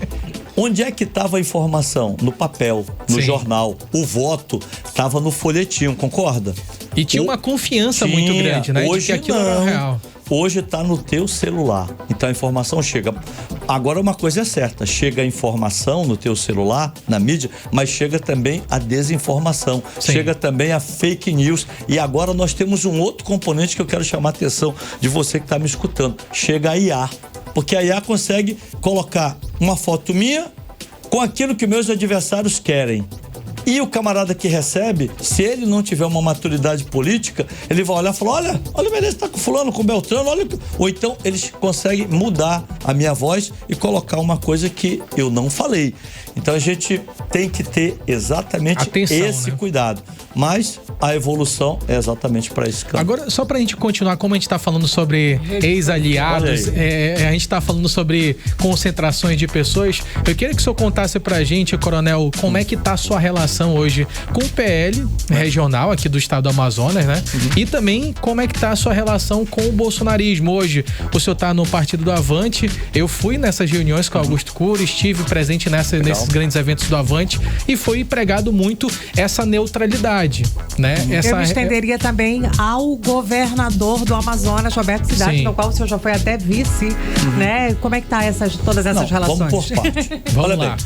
Onde é que estava a informação? No papel, no jornal. O voto estava no folhetim, concorda? E tinha uma confiança muito grande, né? Hoje de que aquilo era real. Hoje está no teu celular, então a informação chega. Agora uma coisa é certa, chega a informação no teu celular, na mídia, mas chega também a desinformação, chega também a fake news. E agora nós temos um outro componente que eu quero chamar a atenção de você que está me escutando. Chega a IA, porque a IA consegue colocar uma foto minha com aquilo que meus adversários querem. E o camarada que recebe, se ele não tiver uma maturidade política, ele vai olhar e falar, olha o Meirelles tá com fulano, com Beltrano, ou então eles conseguem mudar a minha voz e colocar uma coisa que eu não falei. Então a gente tem que ter exatamente esse cuidado. Mas a evolução é exatamente para esse campo. Agora, só pra gente continuar, como a gente tá falando sobre ex-aliados, a gente tá falando sobre concentrações de pessoas, eu queria que o senhor contasse pra gente, coronel, como é que tá a sua relação hoje com o PL regional aqui do estado do Amazonas, né? E também como é que tá a sua relação com o bolsonarismo. Hoje, o senhor tá no Partido do Avante, eu fui nessas reuniões com o Augusto Cury, estive presente nesses grandes eventos do Avante e foi pregado muito essa neutralidade, né? Eu me estenderia também ao governador do Amazonas, Roberto Cidade, no qual o senhor já foi até vice, né? Como é que tá todas essas relações? Vamos por parte. Vamos lá.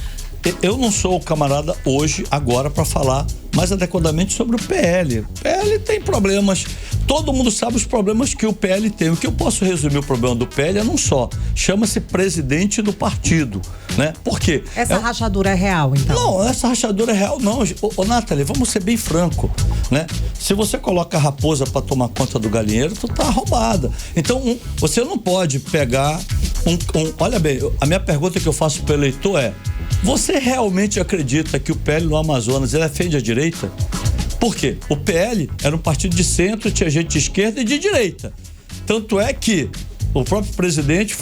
Eu não sou o camarada hoje, agora, para falar mais adequadamente sobre o PL. O PL tem problemas. Todo mundo sabe os problemas que o PL tem. O que eu posso resumir o problema do PL é num só. Chama-se presidente do partido, né? Por quê? Essa rachadura é real, então? Não, essa rachadura é real, não. Ô, Nathalie, vamos ser bem franco, né? Se você coloca a raposa para tomar conta do galinheiro, tu tá roubada. Então, você não pode pegar Olha bem, a minha pergunta que eu faço para o eleitor é: você realmente acredita que o PL no Amazonas ele defende a direita? Por quê? O PL era um partido de centro, tinha gente de esquerda e de direita. Tanto é que o próprio presidente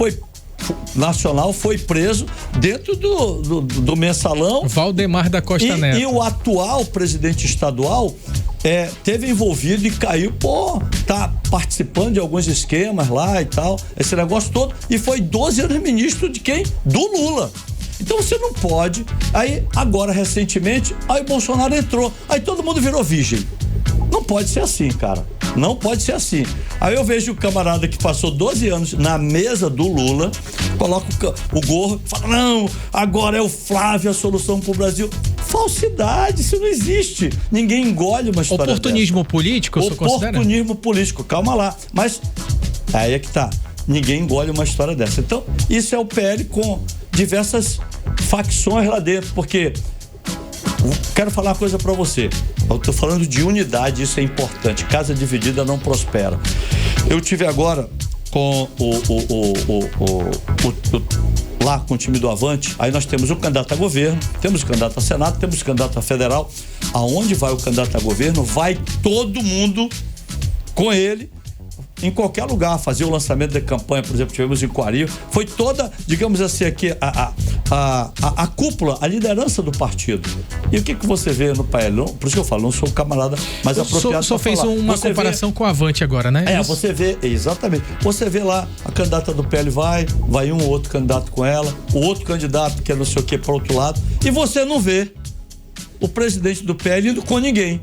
nacional foi preso dentro do mensalão. Valdemar da Costa Neto. E o atual presidente estadual teve envolvido e caiu, tá participando de alguns esquemas lá e tal, esse negócio todo, e foi 12 anos ministro de quem? Do Lula. Então você não pode. Aí, agora, recentemente, aí o Bolsonaro entrou. Aí todo mundo virou virgem. Não pode ser assim, cara. Não pode ser assim. Aí eu vejo o camarada que passou 12 anos na mesa do Lula, coloca o gorro, fala: não, agora é o Flávio a solução pro Brasil. Falsidade, isso não existe. Ninguém engole uma história Oportunismo dessa. Político, o senhor considera? Oportunismo político, calma lá. Mas aí é que tá. Ninguém engole uma história dessa. Então, isso é o PL com diversas facções lá dentro, porque quero falar uma coisa pra você. Eu tô falando de unidade, isso é importante. Casa dividida não prospera. Eu tive agora com lá com o time do Avante, aí nós temos o candidato a governo, temos o candidato a Senado, temos o candidato a federal. Aonde vai o candidato a governo, vai todo mundo com ele, em qualquer lugar, fazer o lançamento da campanha, por exemplo, tivemos em Coari, foi toda, digamos assim, aqui, a cúpula, a liderança do partido. E o que você vê no PL? Por isso que eu falo, não sou o camarada mais apropriado. Só fez uma comparação com o Avante agora, né? Você vê, exatamente. Você vê lá, a candidata do PL vai um outro candidato com ela, o outro candidato que é não sei o que para outro lado, e você não vê o presidente do PL indo com ninguém.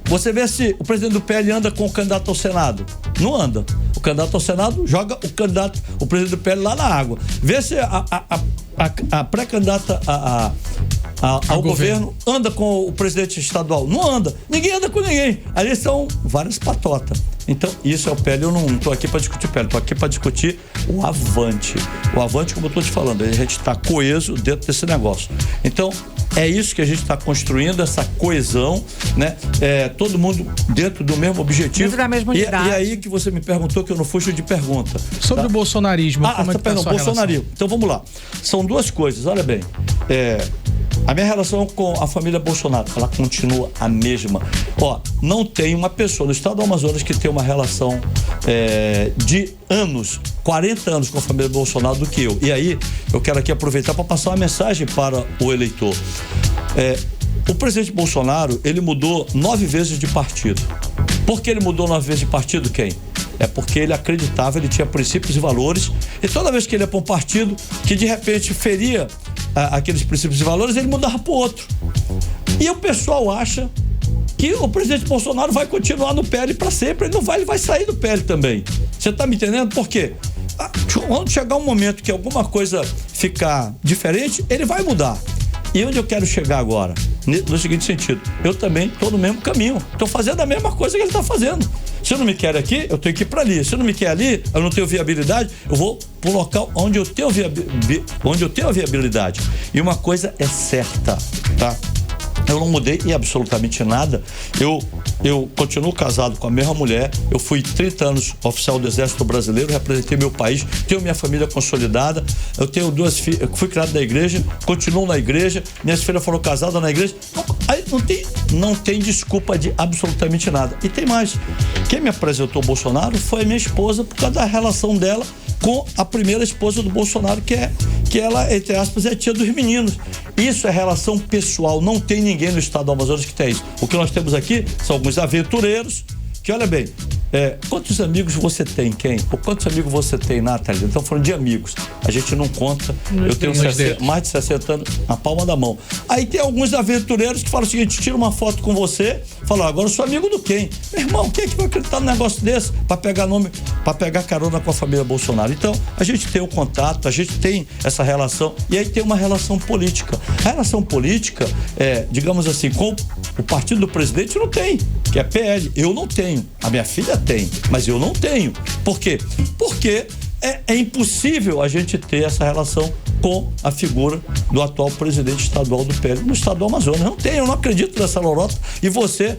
Você vê se o presidente do PL anda com o candidato ao Senado. Não anda. O candidato ao Senado joga o presidente do PL lá na água. Vê se a pré-candidata ao governo anda com o presidente estadual. Não anda. Ninguém anda com ninguém. Ali são várias patotas. Então, isso é o PL. Eu não estou aqui para discutir o PL, estou aqui para discutir o Avante. O Avante, como eu estou te falando, a gente está coeso dentro desse negócio. Então, é isso que a gente está construindo, essa coesão, né? Todo mundo dentro do mesmo objetivo. Dentro da mesma unidade. E aí que você me perguntou, que eu não fujo de pergunta. Sobre o bolsonarismo, como é que tá a sua bolsonarismo. Então vamos lá. São duas coisas, olha bem. A minha relação com a família Bolsonaro, ela continua a mesma. Não tem uma pessoa no estado do Amazonas que tem uma relação de anos, 40 anos com a família Bolsonaro do que eu. E aí, eu quero aqui aproveitar para passar uma mensagem para o eleitor. O presidente Bolsonaro, ele mudou 9 vezes de partido. Por que ele mudou 9 vezes de partido, quem? É porque ele acreditava, ele tinha princípios e valores, e toda vez que ele ia para um partido que de repente feria aqueles princípios e valores, ele mudava para o outro. E o pessoal acha que o presidente Bolsonaro vai continuar no PL para sempre. Ele não vai, ele vai sair do PL também. Você tá me entendendo? Por quê? Quando chegar um momento que alguma coisa ficar diferente, ele vai mudar. E onde eu quero chegar agora? No seguinte sentido, eu também estou no mesmo caminho, estou fazendo a mesma coisa que ele está fazendo. Se eu não me quer aqui, eu tenho que ir para ali. Se eu não me quer ali, eu não tenho viabilidade, eu vou para o local onde eu tenho viabilidade. E uma coisa é certa, tá? Eu não mudei em absolutamente nada. Eu continuo casado com a mesma mulher. Eu fui 30 anos oficial do Exército Brasileiro, representei meu país, tenho minha família consolidada. Eu tenho 2 filhas, fui criado na igreja, continuo na igreja. Minhas filhas foram casadas na igreja. Aí não tem desculpa de absolutamente nada. E tem mais. Quem me apresentou o Bolsonaro foi a minha esposa, por causa da relação dela com a primeira esposa do Bolsonaro, que ela, entre aspas, é a tia dos meninos. Isso é relação pessoal, não tem ninguém no estado do Amazonas que tem isso. O que nós temos aqui são alguns aventureiros que, olha bem, quantos amigos você tem, Ou quantos amigos você tem, Nathalie? Estamos falando de amigos. A gente não conta. Eu tenho mais de 60 anos na palma da mão. Aí tem alguns aventureiros que falam o seguinte: tira uma foto com você, falam, agora eu sou amigo do quem? Meu irmão, quem é que vai acreditar num negócio desse para pegar nome, para pegar carona com a família Bolsonaro? Então, a gente tem o contato, a gente tem essa relação, e aí tem uma relação política. A relação política, digamos assim, com o partido do presidente não tem, que é PL. Eu não tenho. A minha filha tem, mas eu não tenho. Por quê? Porque é impossível a gente ter essa relação com a figura do atual presidente estadual do PL no estado do Amazonas. Eu não acredito nessa lorota. E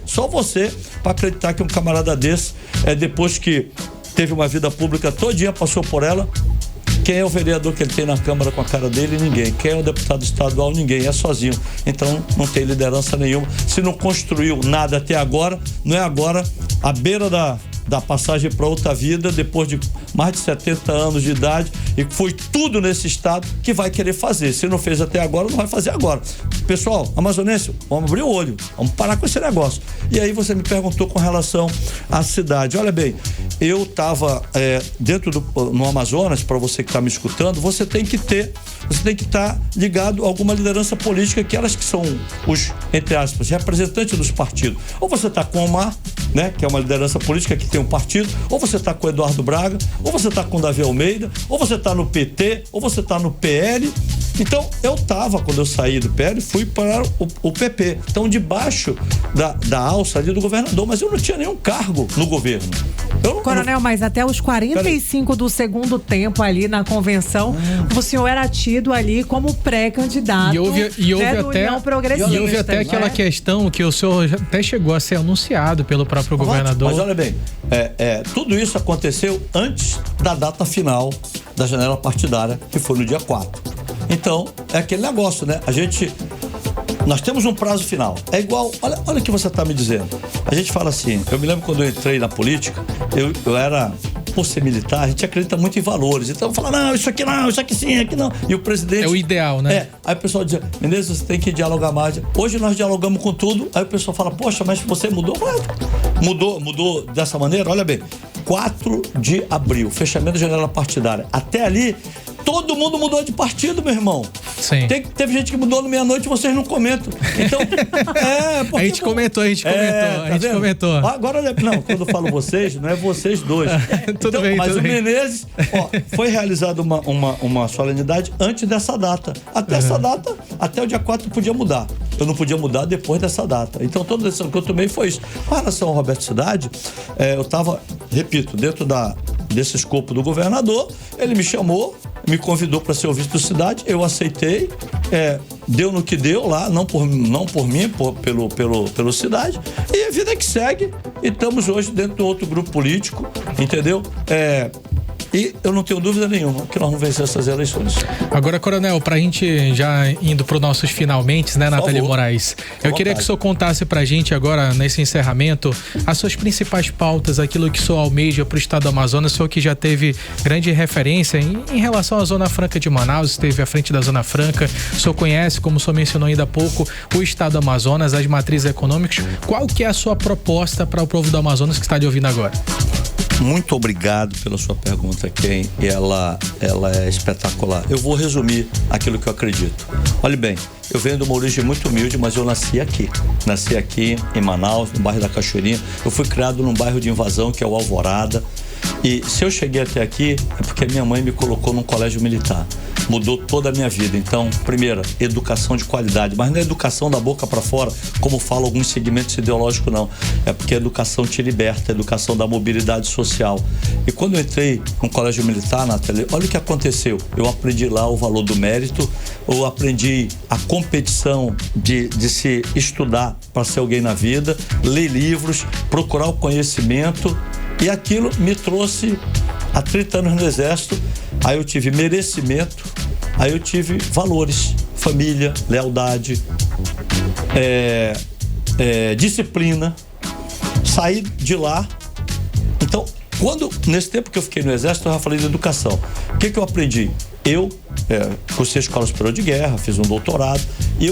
só você, para acreditar que um camarada desse, depois que teve uma vida pública todinha, passou por ela. Quem é o vereador que ele tem na Câmara com a cara dele? Ninguém. Quem é o deputado estadual? Ninguém. É sozinho. Então, não tem liderança nenhuma. Se não construiu nada até agora, não é agora à beira da passagem para outra vida, depois de mais de 70 anos de idade, e foi tudo nesse estado que vai querer fazer. Se não fez até agora, não vai fazer agora. Pessoal, amazonense, vamos abrir o olho, vamos parar com esse negócio. E aí você me perguntou com relação à cidade. Olha bem, eu estava no Amazonas, para você que está me escutando, você tem que estar ligado a alguma liderança política, aquelas que são os, entre aspas, representantes dos partidos. Ou você está com o Omar, né, que é uma liderança política que tem um partido, ou você está com o Eduardo Braga, ou você está com o Davi Almeida, ou você está no PT, ou você está no PL. Então, eu estava, quando eu saí do PL, fui para o PP. Então, debaixo da alça ali do governador, mas eu não tinha nenhum cargo no governo. Coronel, mas até os 45 do segundo tempo ali na convenção, o senhor era tido ali como pré-candidato. E houve até aquela questão que o senhor até chegou a ser anunciado pelo próprio governador. Mas olha bem, tudo isso aconteceu antes da data final da janela partidária, que foi no dia 4. Então, é aquele negócio, né? Nós temos um prazo final. É igual, olha o que você está me dizendo. A gente fala assim, eu me lembro quando eu entrei na política, eu era, por ser militar, a gente acredita muito em valores. Então fala, não, isso aqui não, isso aqui sim, aqui não. E o presidente... É o ideal, né? Aí o pessoal diz, Menezes, você tem que dialogar mais. Hoje nós dialogamos com tudo, aí o pessoal fala, poxa, mas você mudou? Mudou dessa maneira? Olha bem, 4 de abril, fechamento da janela partidária. Até ali, todo mundo mudou de partido, meu irmão. Sim. Teve gente que mudou no meia-noite e vocês não comentam. Então, a gente comentou. Agora, não, quando eu falo vocês, não é vocês dois. Tudo bem, mas o Menezes, foi realizada uma solenidade antes dessa data. Até essa data, até o dia 4 podia mudar. Eu não podia mudar depois dessa data. Então, toda a decisão que eu tomei foi isso. Com relação ao Roberto Cidade, eu estava, repito, dentro desse escopo do governador, ele me chamou, me convidou para ser o vice da cidade, eu aceitei, deu no que deu lá, não por mim, pelo cidade, e a vida que segue, e estamos hoje dentro de outro grupo político, entendeu? E eu não tenho dúvida nenhuma que nós vamos vencer essas eleições. Agora, Coronel, pra gente já indo para os nossos finalmente, né, Nathalie Moraes? Eu queria que o senhor contasse pra gente agora, nesse encerramento, as suas principais pautas, aquilo que o senhor almeja pro estado do Amazonas. O senhor que já teve grande referência em relação à Zona Franca de Manaus, esteve à frente da Zona Franca. O senhor conhece, como o senhor mencionou ainda há pouco, o estado do Amazonas, as matrizes econômicas. Qual que é a sua proposta para o povo do Amazonas que está lhe ouvindo agora? Muito obrigado pela sua pergunta, Ken. Ela é espetacular. Eu vou resumir aquilo que eu acredito. Olhe bem, eu venho de uma origem muito humilde, mas eu nasci aqui. Nasci aqui em Manaus, no bairro da Cachoeirinha. Eu fui criado num bairro de invasão, que é o Alvorada. E se eu cheguei até aqui, é porque minha mãe me colocou num colégio militar. Mudou toda a minha vida. Então, primeiro, educação de qualidade. Mas não é educação da boca para fora, como falam alguns segmentos ideológicos, não. É porque a educação te liberta, a educação da mobilidade social. E quando eu entrei no colégio militar, Nathalie, olha o que aconteceu. Eu aprendi lá o valor do mérito, eu aprendi a competição de se estudar para ser alguém na vida, ler livros, procurar o conhecimento, e aquilo me trouxe há 30 anos no Exército. Aí eu tive merecimento, aí eu tive valores, família, lealdade, disciplina. Saí de lá. Então, nesse tempo que eu fiquei no Exército, eu já falei de educação. O que eu aprendi? Eu cursei a Escola Superior de Guerra, fiz um doutorado, e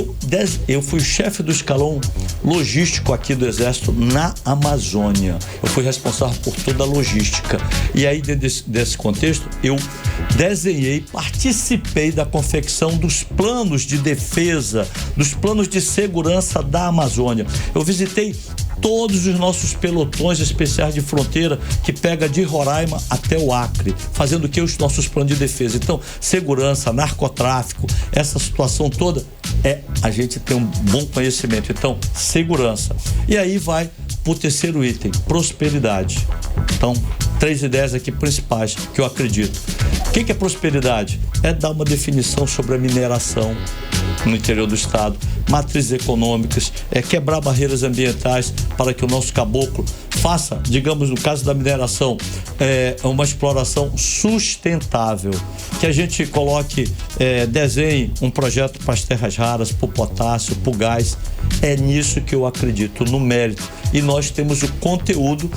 eu fui chefe do escalão logístico aqui do Exército na Amazônia. Eu fui responsável por toda a logística. E aí, dentro desse contexto, eu desenhei, participei da confecção dos planos de defesa, dos planos de segurança da Amazônia. Eu visitei todos os nossos pelotões especiais de fronteira que pega de Roraima até o Acre, fazendo o que? Os nossos planos de defesa. Então, segurança, narcotráfico, essa situação toda, a gente tem um bom conhecimento. Então, segurança. E aí vai pro terceiro item, prosperidade. Então, 3 ideias aqui principais que eu acredito. O que é prosperidade? É dar uma definição sobre a mineração no interior do estado, matrizes econômicas, quebrar barreiras ambientais para que o nosso caboclo faça, digamos, no caso da mineração, uma exploração sustentável, que a gente coloque, desenhe um projeto para as terras raras, para o potássio, para o gás. É nisso que eu acredito, no mérito. E nós temos o conteúdo,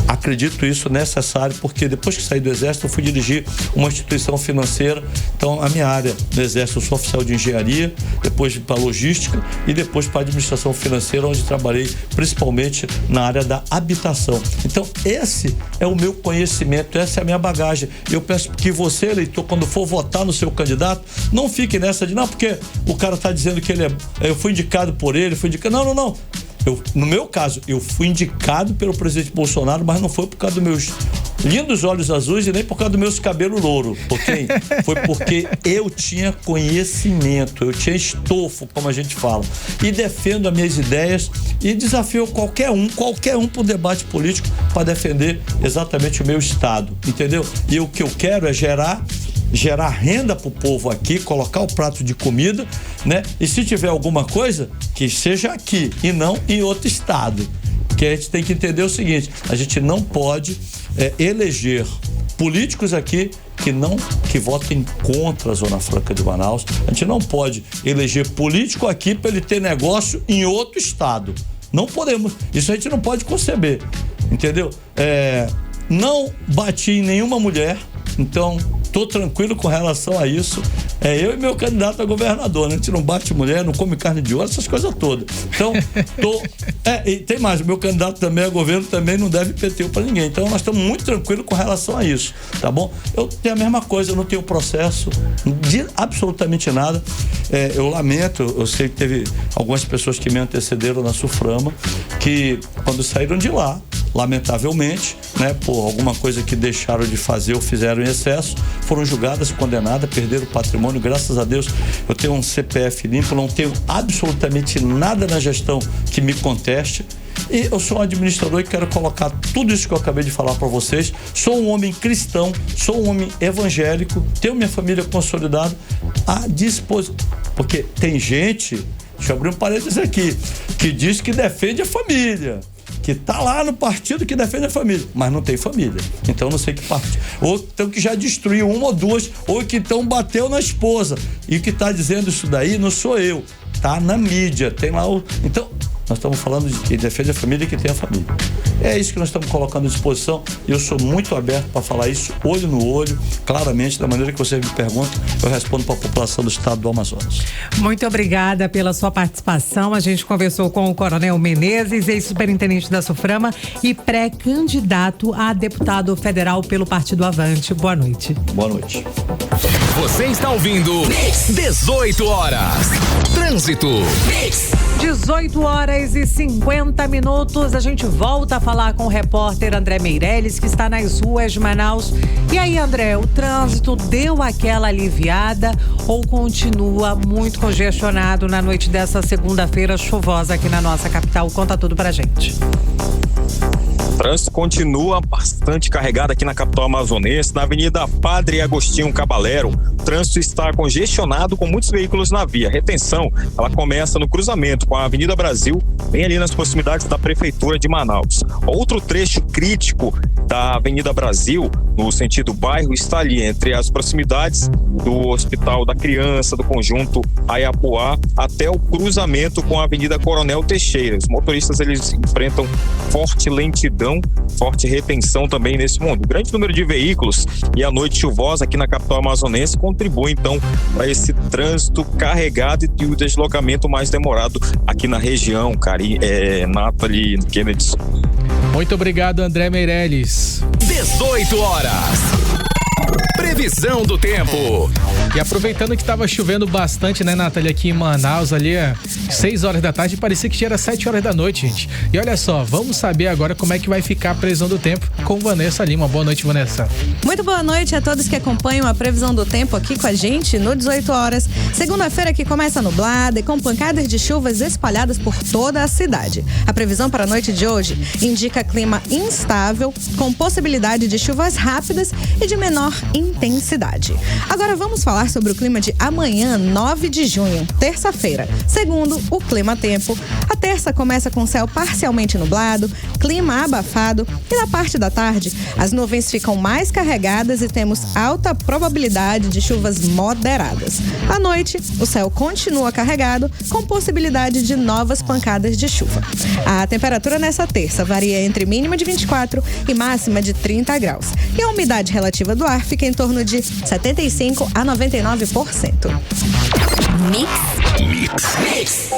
acredito isso necessário, porque depois que saí do Exército eu fui dirigir uma instituição financeira. Então a minha área do Exército, eu sou oficial de engenharia, depois para logística e depois para administração financeira, onde trabalhei principalmente na área da habitação. Então esse é o meu conhecimento, essa é a minha bagagem. Eu peço que você, eleitor, quando for votar no seu candidato, não fique nessa de não, porque o cara está dizendo que eu fui indicado por ele, não. No meu caso, eu fui indicado pelo presidente Bolsonaro, mas não foi por causa dos meus lindos olhos azuis e nem por causa dos meus cabelos louros, ok? Foi porque eu tinha conhecimento, eu tinha estofo, como a gente fala, e defendo as minhas ideias e desafio qualquer um para o debate político para defender exatamente o meu estado, entendeu? E o que eu quero é gerar renda pro povo aqui, colocar o prato de comida, né? E se tiver alguma coisa, que seja aqui e não em outro estado. Porque a gente tem que entender o seguinte: a gente não pode eleger políticos aqui que votem contra a Zona Franca de Manaus. A gente não pode eleger político aqui para ele ter negócio em outro estado. Não podemos. Isso a gente não pode conceber, entendeu? Não bati em nenhuma mulher, então estou tranquilo com relação a isso. Eu e meu candidato a governador, né? A gente não bate mulher, não come carne de ouro, essas coisas todas. Então, e tem mais, o meu candidato também a governo também não deve PTU para ninguém. Então, nós estamos muito tranquilos com relação a isso, tá bom? Eu tenho a mesma coisa, eu não tenho processo de absolutamente nada. Eu lamento, eu sei que teve algumas pessoas que me antecederam na Suframa, que quando saíram de lá, lamentavelmente, né, por alguma coisa que deixaram de fazer ou fizeram em excesso, foram julgadas, condenadas, perderam o patrimônio. Graças a Deus eu tenho um CPF limpo, não tenho absolutamente nada na gestão que me conteste, e eu sou um administrador e quero colocar tudo isso que eu acabei de falar para vocês. Sou um homem cristão, sou um homem evangélico, tenho minha família consolidada à disposição, porque tem gente, deixa eu abrir um parênteses aqui, que diz que defende a família, que tá lá no partido que defende a família, mas não tem família. Então não sei que partido. Ou então que já destruiu uma ou duas, ou que então bateu na esposa. E que tá dizendo isso daí não sou eu. Tá na mídia, tem lá o... Então, nós estamos falando de quem defende a família e quem tem a família. É isso que nós estamos colocando à disposição, e eu sou muito aberto para falar isso, olho no olho, claramente, da maneira que você me pergunta, eu respondo para a população do estado do Amazonas. Muito obrigada pela sua participação. A gente conversou com o Coronel Menezes, ex-superintendente da Suframa e pré-candidato a deputado federal pelo Partido Avante. Boa noite. Boa noite. Você está ouvindo 18 horas. Trânsito. 18h50. A gente volta a falar com o repórter André Meirelles, que está nas ruas de Manaus. E aí, André, o trânsito deu aquela aliviada ou continua muito congestionado na noite dessa segunda-feira chuvosa aqui na nossa capital? Conta tudo pra gente. O trânsito continua bastante carregado aqui na capital amazonense, na Avenida Padre Agostinho Caballero. O trânsito está congestionado com muitos veículos na via. A retenção, ela começa no cruzamento com a Avenida Brasil, bem ali nas proximidades da Prefeitura de Manaus. Outro trecho crítico da Avenida Brasil, no sentido bairro, está ali entre as proximidades do Hospital da Criança, do Conjunto Ayapuá, até o cruzamento com a Avenida Coronel Teixeira. Os motoristas, eles enfrentam forte lentidão, forte retenção também nesse mundo. O grande número de veículos e a noite chuvosa aqui na capital amazonense contribui então para esse trânsito carregado e o deslocamento mais demorado aqui na região, Nathalie, Kennedy. Muito obrigado, André Meirelles. 18 horas. Previsão do tempo. E aproveitando que estava chovendo bastante, né, Nathalie, aqui em Manaus, ali 6 horas da tarde, parecia que já era 7 horas da noite, gente. E olha só, vamos saber agora como é que vai ficar a previsão do tempo com Vanessa Lima. Boa noite, Vanessa. Muito boa noite a todos que acompanham a previsão do tempo aqui com a gente no 18 horas. Segunda-feira que começa nublada e com pancadas de chuvas espalhadas por toda a cidade. A previsão para a noite de hoje indica clima instável, com possibilidade de chuvas rápidas e de menor intensidade. Agora vamos falar sobre o clima de amanhã, 9 de junho, terça-feira. Segundo o Clima Tempo, a terça começa com céu parcialmente nublado, clima abafado e na parte da tarde as nuvens ficam mais carregadas e temos alta probabilidade de chuvas moderadas. À noite, o céu continua carregado com possibilidade de novas pancadas de chuva. A temperatura nessa terça varia entre mínima de 24 e máxima de 30 graus. E a umidade relativa do ar fica em torno de 75 a 99%. Mix.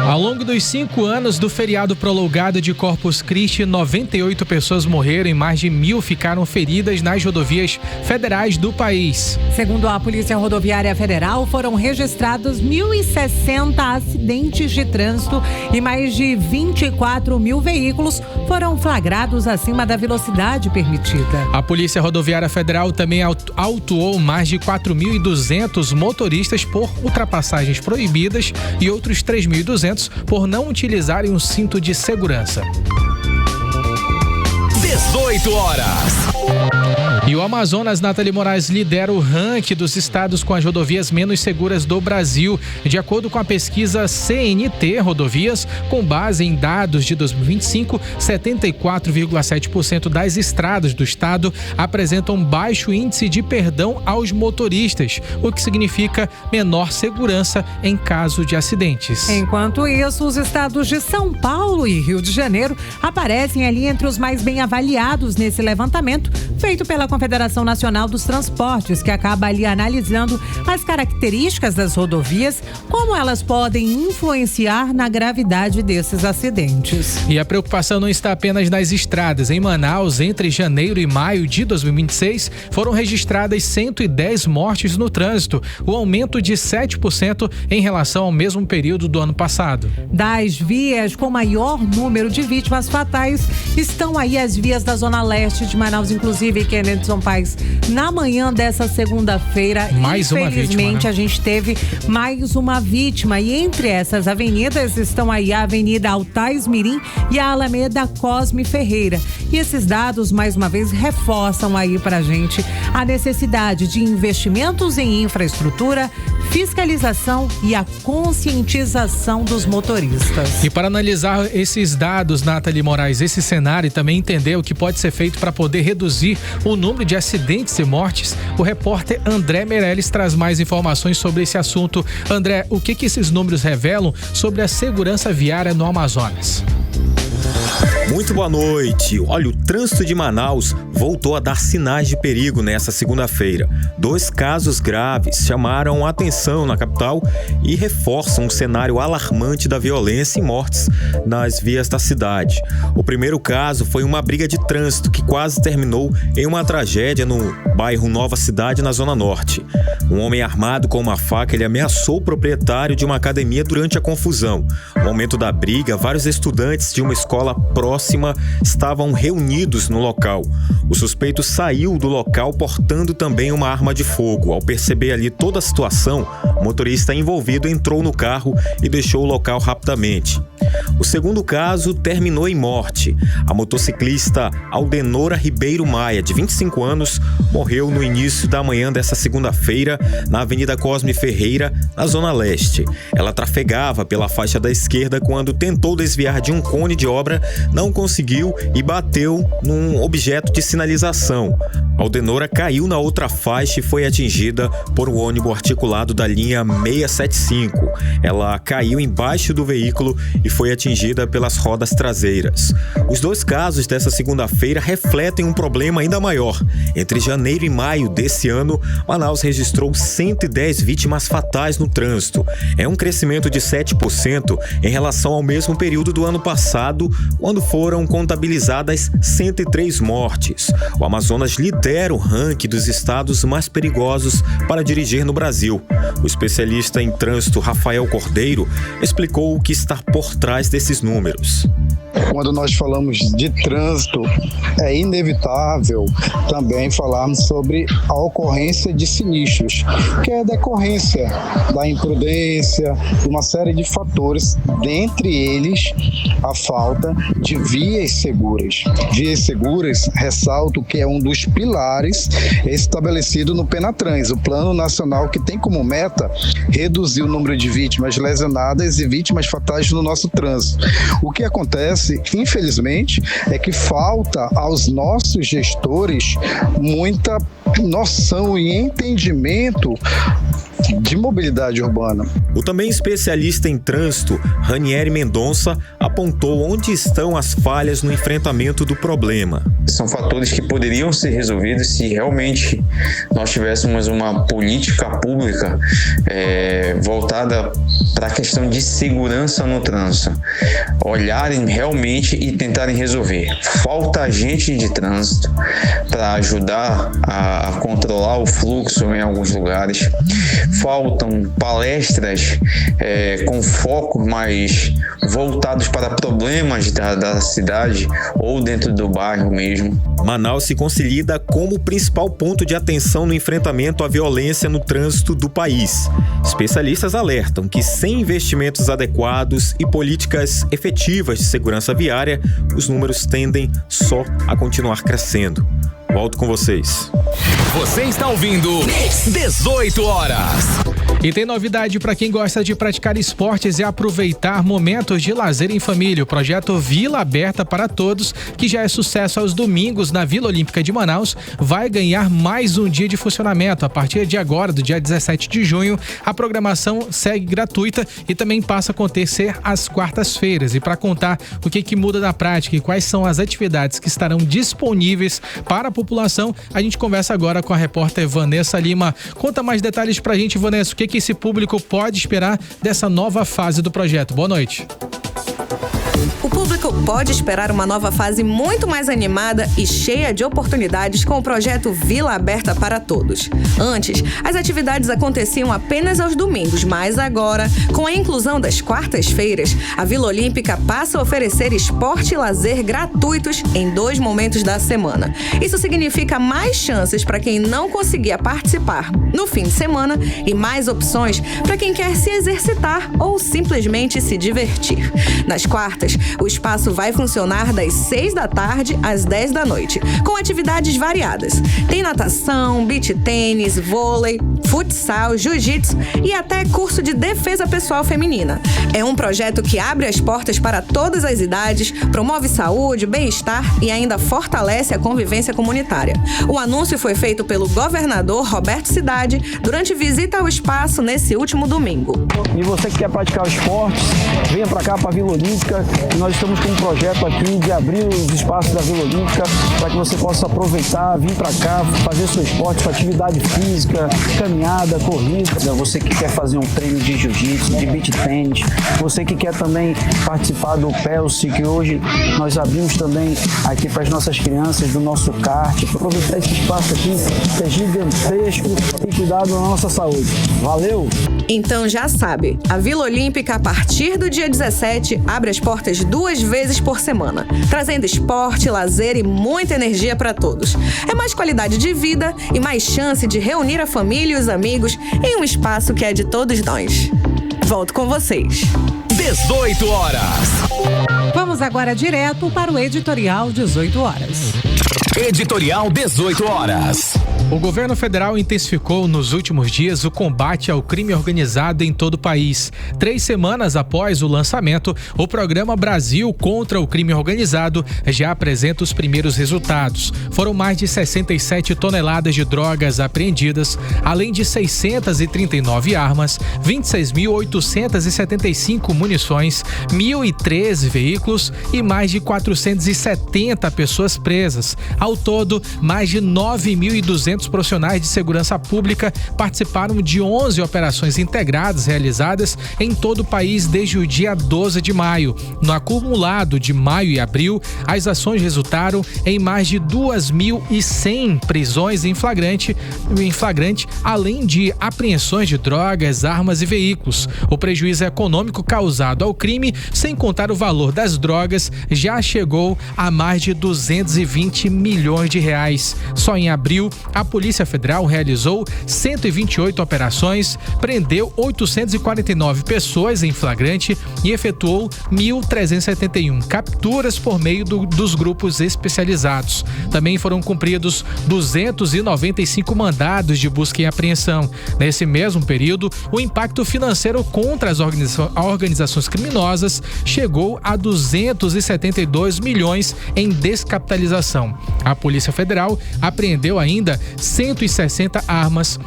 Ao longo dos 5 anos do feriado prolongado de Corpus Christi, 98 pessoas morreram e mais de 1.000 ficaram feridas nas rodovias federais do país. Segundo a Polícia Rodoviária Federal, foram registrados 1.060 acidentes de trânsito e mais de 24 mil veículos foram flagrados acima da velocidade permitida. A Polícia Rodoviária Federal também autuou mais de 4.200 motoristas por ultrapassagens proibidas e outros 3.200 por não utilizarem um cinto de segurança. 18 horas. E o Amazonas, Nathalie Moraes, lidera o ranking dos estados com as rodovias menos seguras do Brasil. De acordo com a pesquisa CNT Rodovias, com base em dados de 2025, 74,7% das estradas do estado apresentam baixo índice de perdão aos motoristas, o que significa menor segurança em caso de acidentes. Enquanto isso, os estados de São Paulo e Rio de Janeiro aparecem ali entre os mais bem avaliados nesse levantamento feito pela Confederação Nacional dos Transportes, que acaba ali analisando as características das rodovias, como elas podem influenciar na gravidade desses acidentes. E a preocupação não está apenas nas estradas. Em Manaus, entre janeiro e maio de 2026, foram registradas 110 mortes no trânsito, o aumento de 7% em relação ao mesmo período do ano passado. Das vias com maior número de vítimas fatais, estão aí as vias da Zona Leste de Manaus, inclusive Kennedy Paes. Na manhã dessa segunda-feira, infelizmente, a gente teve mais uma vítima. E entre essas avenidas estão aí a Avenida Altais Mirim e a Alameda Cosme Ferreira. E esses dados, mais uma vez, reforçam aí pra gente a necessidade de investimentos em infraestrutura, fiscalização e a conscientização dos motoristas. E para analisar esses dados, Nathalie Moraes, esse cenário e também entender o que pode ser feito para poder reduzir o número de acidentes e mortes, o repórter André Meirelles traz mais informações sobre esse assunto. André, o que esses números revelam sobre a segurança viária no Amazonas? Muito boa noite. Olha, o trânsito de Manaus voltou a dar sinais de perigo nessa segunda-feira. 2 casos graves chamaram a atenção na capital e reforçam um cenário alarmante da violência e mortes nas vias da cidade. O primeiro caso foi uma briga de trânsito que quase terminou em uma tragédia no bairro Nova Cidade, na Zona Norte. Um homem armado com uma faca, ele ameaçou o proprietário de uma academia durante a confusão. No momento da briga, vários estudantes de uma escola próxima estavam reunidos no local. O suspeito saiu do local portando também uma arma de fogo. Ao perceber ali toda a situação, o motorista envolvido entrou no carro e deixou o local rapidamente. O segundo caso terminou em morte. A motociclista Aldenora Ribeiro Maia, de 25 anos, morreu no início da manhã dessa segunda-feira na Avenida Cosme Ferreira, na Zona Leste. Ela trafegava pela faixa da esquerda quando tentou desviar de um cone de obra, não conseguiu e bateu num objeto de sinalização. Aldenora caiu na outra faixa e foi atingida por um ônibus articulado da linha 675. Ela caiu embaixo do veículo e foi atingida pelas rodas traseiras. Os 2 casos dessa segunda-feira refletem um problema ainda maior. Entre janeiro e maio desse ano, Manaus registrou 110 vítimas fatais no trânsito. É um crescimento de 7% em relação ao mesmo período do ano passado, quando foram contabilizadas 103 mortes. O Amazonas lidera o ranking dos estados mais perigosos para dirigir no Brasil. O especialista em trânsito Rafael Cordeiro explicou o que está por trás desses números. Quando nós falamos de trânsito, é inevitável também falarmos sobre a ocorrência de sinistros, que é a decorrência da imprudência, de uma série de fatores, dentre eles a falta de vias seguras. Vias seguras, ressalto que é um dos pilares estabelecido no Penatrans, o Plano Nacional que tem como meta reduzir o número de vítimas lesionadas e vítimas fatais no nosso trânsito. O que acontece, infelizmente, é que falta aos nossos gestores muita noção e entendimento de mobilidade urbana. O também especialista em trânsito, Ranieri Mendonça, apontou onde estão as falhas no enfrentamento do problema. São fatores que poderiam ser resolvidos se realmente nós tivéssemos uma política pública voltada para a questão de segurança no trânsito. Olharem realmente e tentarem resolver. Falta agente de trânsito para ajudar a controlar o fluxo em alguns lugares. Faltam palestras com foco mais voltados para problemas da cidade ou dentro do bairro mesmo. Manaus se consolida como o principal ponto de atenção no enfrentamento à violência no trânsito do país. Especialistas alertam que sem investimentos adequados e políticas efetivas de segurança viária, os números tendem só a continuar crescendo. Volto com vocês. Você está ouvindo 18 horas. E tem novidade para quem gosta de praticar esportes e aproveitar momentos de lazer em família. O projeto Vila Aberta para Todos, que já é sucesso aos domingos na Vila Olímpica de Manaus, vai ganhar mais um dia de funcionamento. A partir de agora, do dia 17 de junho, a programação segue gratuita e também passa a acontecer às quartas-feiras. E para contar o que muda na prática e quais são as atividades que estarão disponíveis para a população, a gente conversa agora com a repórter Vanessa Lima. Conta mais detalhes pra gente, Vanessa, o que esse público pode esperar dessa nova fase do projeto. Boa noite. O público pode esperar uma nova fase muito mais animada e cheia de oportunidades com o projeto Vila Aberta para Todos. Antes, as atividades aconteciam apenas aos domingos, mas agora, com a inclusão das quartas-feiras, a Vila Olímpica passa a oferecer esporte e lazer gratuitos em 2 momentos da semana. Isso significa mais chances para quem não conseguia participar no fim de semana e mais opções para quem quer se exercitar ou simplesmente se divertir. Nas quartas, o espaço vai funcionar das 6 da tarde às 10 da noite, com atividades variadas. Tem natação, beach tênis, vôlei, futsal, jiu-jitsu e até curso de defesa pessoal feminina. É um projeto que abre as portas para todas as idades, promove saúde, bem-estar e ainda fortalece a convivência comunitária. O anúncio foi feito pelo governador Roberto Cidade durante visita ao espaço nesse último domingo. E você que quer praticar os esportes, venha para cá, para a Vila Olímpica, que nós estamos com um projeto aqui de abrir os espaços da Vila Olímpica para que você possa aproveitar, vir para cá, fazer seu esporte, sua atividade física, caminhada, corrida. Você que quer fazer um treino de jiu-jitsu, de beach tennis, você que quer também participar do PELSI, que hoje nós abrimos também aqui para as nossas crianças, do nosso kart, aproveitar esse espaço aqui, que é gigantesco, e cuidar da nossa saúde. Valeu! Então já sabe, a Vila Olímpica, a partir do dia 17, abre as portas 2 vezes por semana, trazendo esporte, lazer e muita energia para todos. É mais qualidade de vida e mais chance de reunir a família e os amigos em um espaço que é de todos nós. Volto com vocês. 18 horas. Vamos agora direto para o Editorial 18 horas. Editorial 18 horas. O governo federal intensificou nos últimos dias o combate ao crime organizado em todo o país. 3 semanas após o lançamento, o programa Brasil contra o Crime Organizado já apresenta os primeiros resultados. Foram mais de 67 toneladas de drogas apreendidas, além de 639 armas, 26.875 munições, 1.013 veículos e mais de 470 pessoas presas. Ao todo, mais de 9.200 profissionais de segurança pública participaram de 11 operações integradas realizadas em todo o país desde o dia 12 de maio. No acumulado de maio e abril, as ações resultaram em mais de 2.100 prisões em flagrante, além de apreensões de drogas, armas e veículos. O prejuízo econômico causado ao crime, sem contar o valor das drogas, já chegou a mais de 220 milhões de reais. Só em abril, a Polícia Federal realizou 128 operações, prendeu 849 pessoas em flagrante e efetuou 1.371 capturas por meio dos grupos especializados. Também foram cumpridos 295 mandados de busca e apreensão. Nesse mesmo período, o impacto financeiro contra as organizações criminosas chegou a 272 milhões em descapitalização. A Polícia Federal apreendeu ainda 160 armas,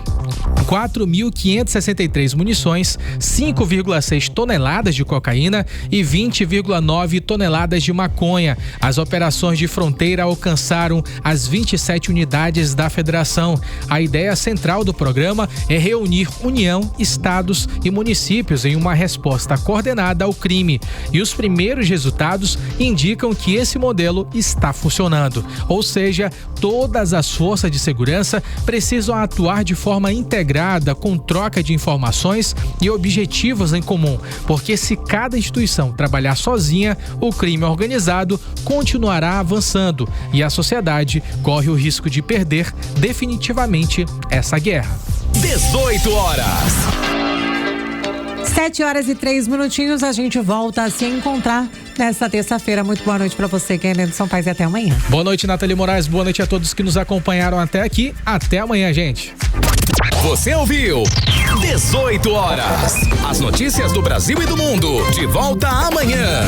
4.563 munições, 5,6 toneladas de cocaína e 20,9 toneladas de maconha. As operações de fronteira alcançaram as 27 unidades da federação. A ideia central do programa é reunir União, estados e municípios em uma resposta coordenada ao crime. E os primeiros resultados indicam que esse modelo está funcionando. Ou seja, todas as forças de segurança precisam atuar de forma integrada, com troca de informações e objetivos em comum, porque se cada instituição trabalhar sozinha, o crime organizado continuará avançando e a sociedade corre o risco de perder definitivamente essa guerra. 18 horas. 7 horas e 3 minutinhos, a gente volta a se encontrar nesta terça-feira. Muito boa noite pra você, Kennedy São Pais, e até amanhã. Boa noite, Nathalie Moraes, boa noite a todos que nos acompanharam até aqui. Até amanhã, gente. Você ouviu 18 horas. As notícias do Brasil e do mundo. De volta amanhã.